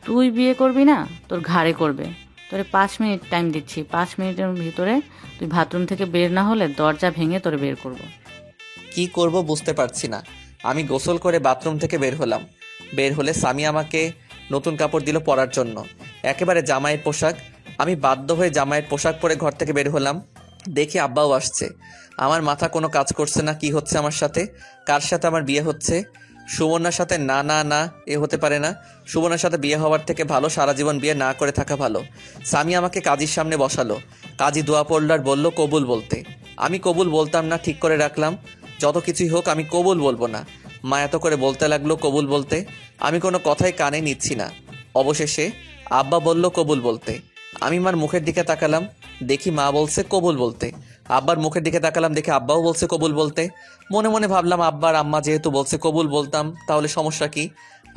তুই বিয়ে করবি না, তোর ঘাড়ে করবে। তোরে 5 মিনিট টাইম দিচ্ছি, 5 মিনিটের ভিতরে তুই বাথরুম থেকে বের না হলে দরজা ভেঙে তোরে বের করব। কি করব বুঝতে পারছি না। আমি গোসল করে বাথরুম থেকে বের হলাম। বের হলে স্বামী আমাকে নতুন কাপড় দিল পরার জন্য, একেবারে জামাইয়ের পোশাক। আমি বাধ্য হয়ে জামাইয়ের পোশাক পরে ঘর থেকে বের হলাম। দেখি আব্বাও আসছে। আমার মাথা কোনো কাজ করছে না, কি হচ্ছে আমার সাথে, কার সাথে আমার বিয়ে হচ্ছে। সুবর্ণার সাথে না না না, এ হতে পারে না। সুবর্ণার সাথে বিয়ে হওয়ার থেকে ভালো সারা জীবন বিয়ে না করে থাকা ভালো। স্বামী আমাকে কাজীর সামনে বসালো। কাজী দোয়া পড়ল আর বলল কবুল বলতে। আমি কবুল বলতাম না, ঠিক করে রাখলাম। যত কিছুই হোক আমি কবুল বলবো না। মা এত করে বলতে লাগলো কবুল বলতে। আমি কোনো কথাই কানে নিচ্ছি না। অবশেষে আব্বা বলল কবুল বলতে। আমি মার মুখের দিকে তাকালাম, দেখি মা বলছে কবুল বলতে। আব্বার মুখের দিকে তাকালাম, দেখি আব্বাও বলছে কবুল বলতে। মনে মনে ভাবলাম, আব্বা আর আম্মা যেহেতু বলছে কবুল বলতাম, তাহলে সমস্যা কি?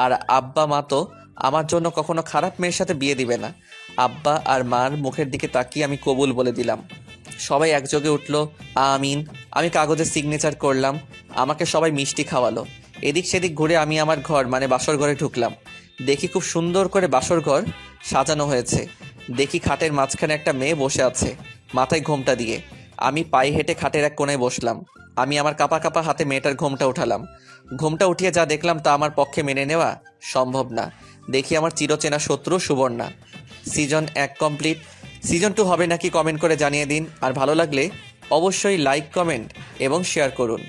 আর আব্বা মা তো আমার জন্য কখনো খারাপ মেয়ের সাথে বিয়ে দিবে না। আব্বা আর মার মুখের দিকে তাকিয়ে আমি কবুল বলে দিলাম। সবাই একযোগে উঠলো, আমিন। আমি কাগজে সিগনেচার করলাম। আমাকে সবাই মিষ্টি খাওয়ালো। এদিক সেদিক ঘুরে আমি আমার ঘর মানে বাসর ঘরে ঢুকলাম। দেখি খুব সুন্দর করে বাসর ঘর সাজানো হয়েছে। দেখি খাটের মাঝখানে একটা মেয়ে বসে আছে, মাথায় ঘোমটা দিয়ে। আমি পায়ে হেঁটে খাটের এক কোণায় বসলাম। আমি আমার কাপা কাপা হাতে মেয়েটার ঘোমটা উঠালাম। ঘোমটা উঠিয়ে যা দেখলাম তা আমার পক্ষে মেনে নেওয়া সম্ভব না। দেখি আমার চিরচেনা শত্রু সুবর্ণা। Season 1 complete. সিজন 2 হবে নাকি কমেন্ট করে জানিয়ে দিন। আর ভালো লাগলে অবশ্যই লাইক, কমেন্ট এবং শেয়ার করুন।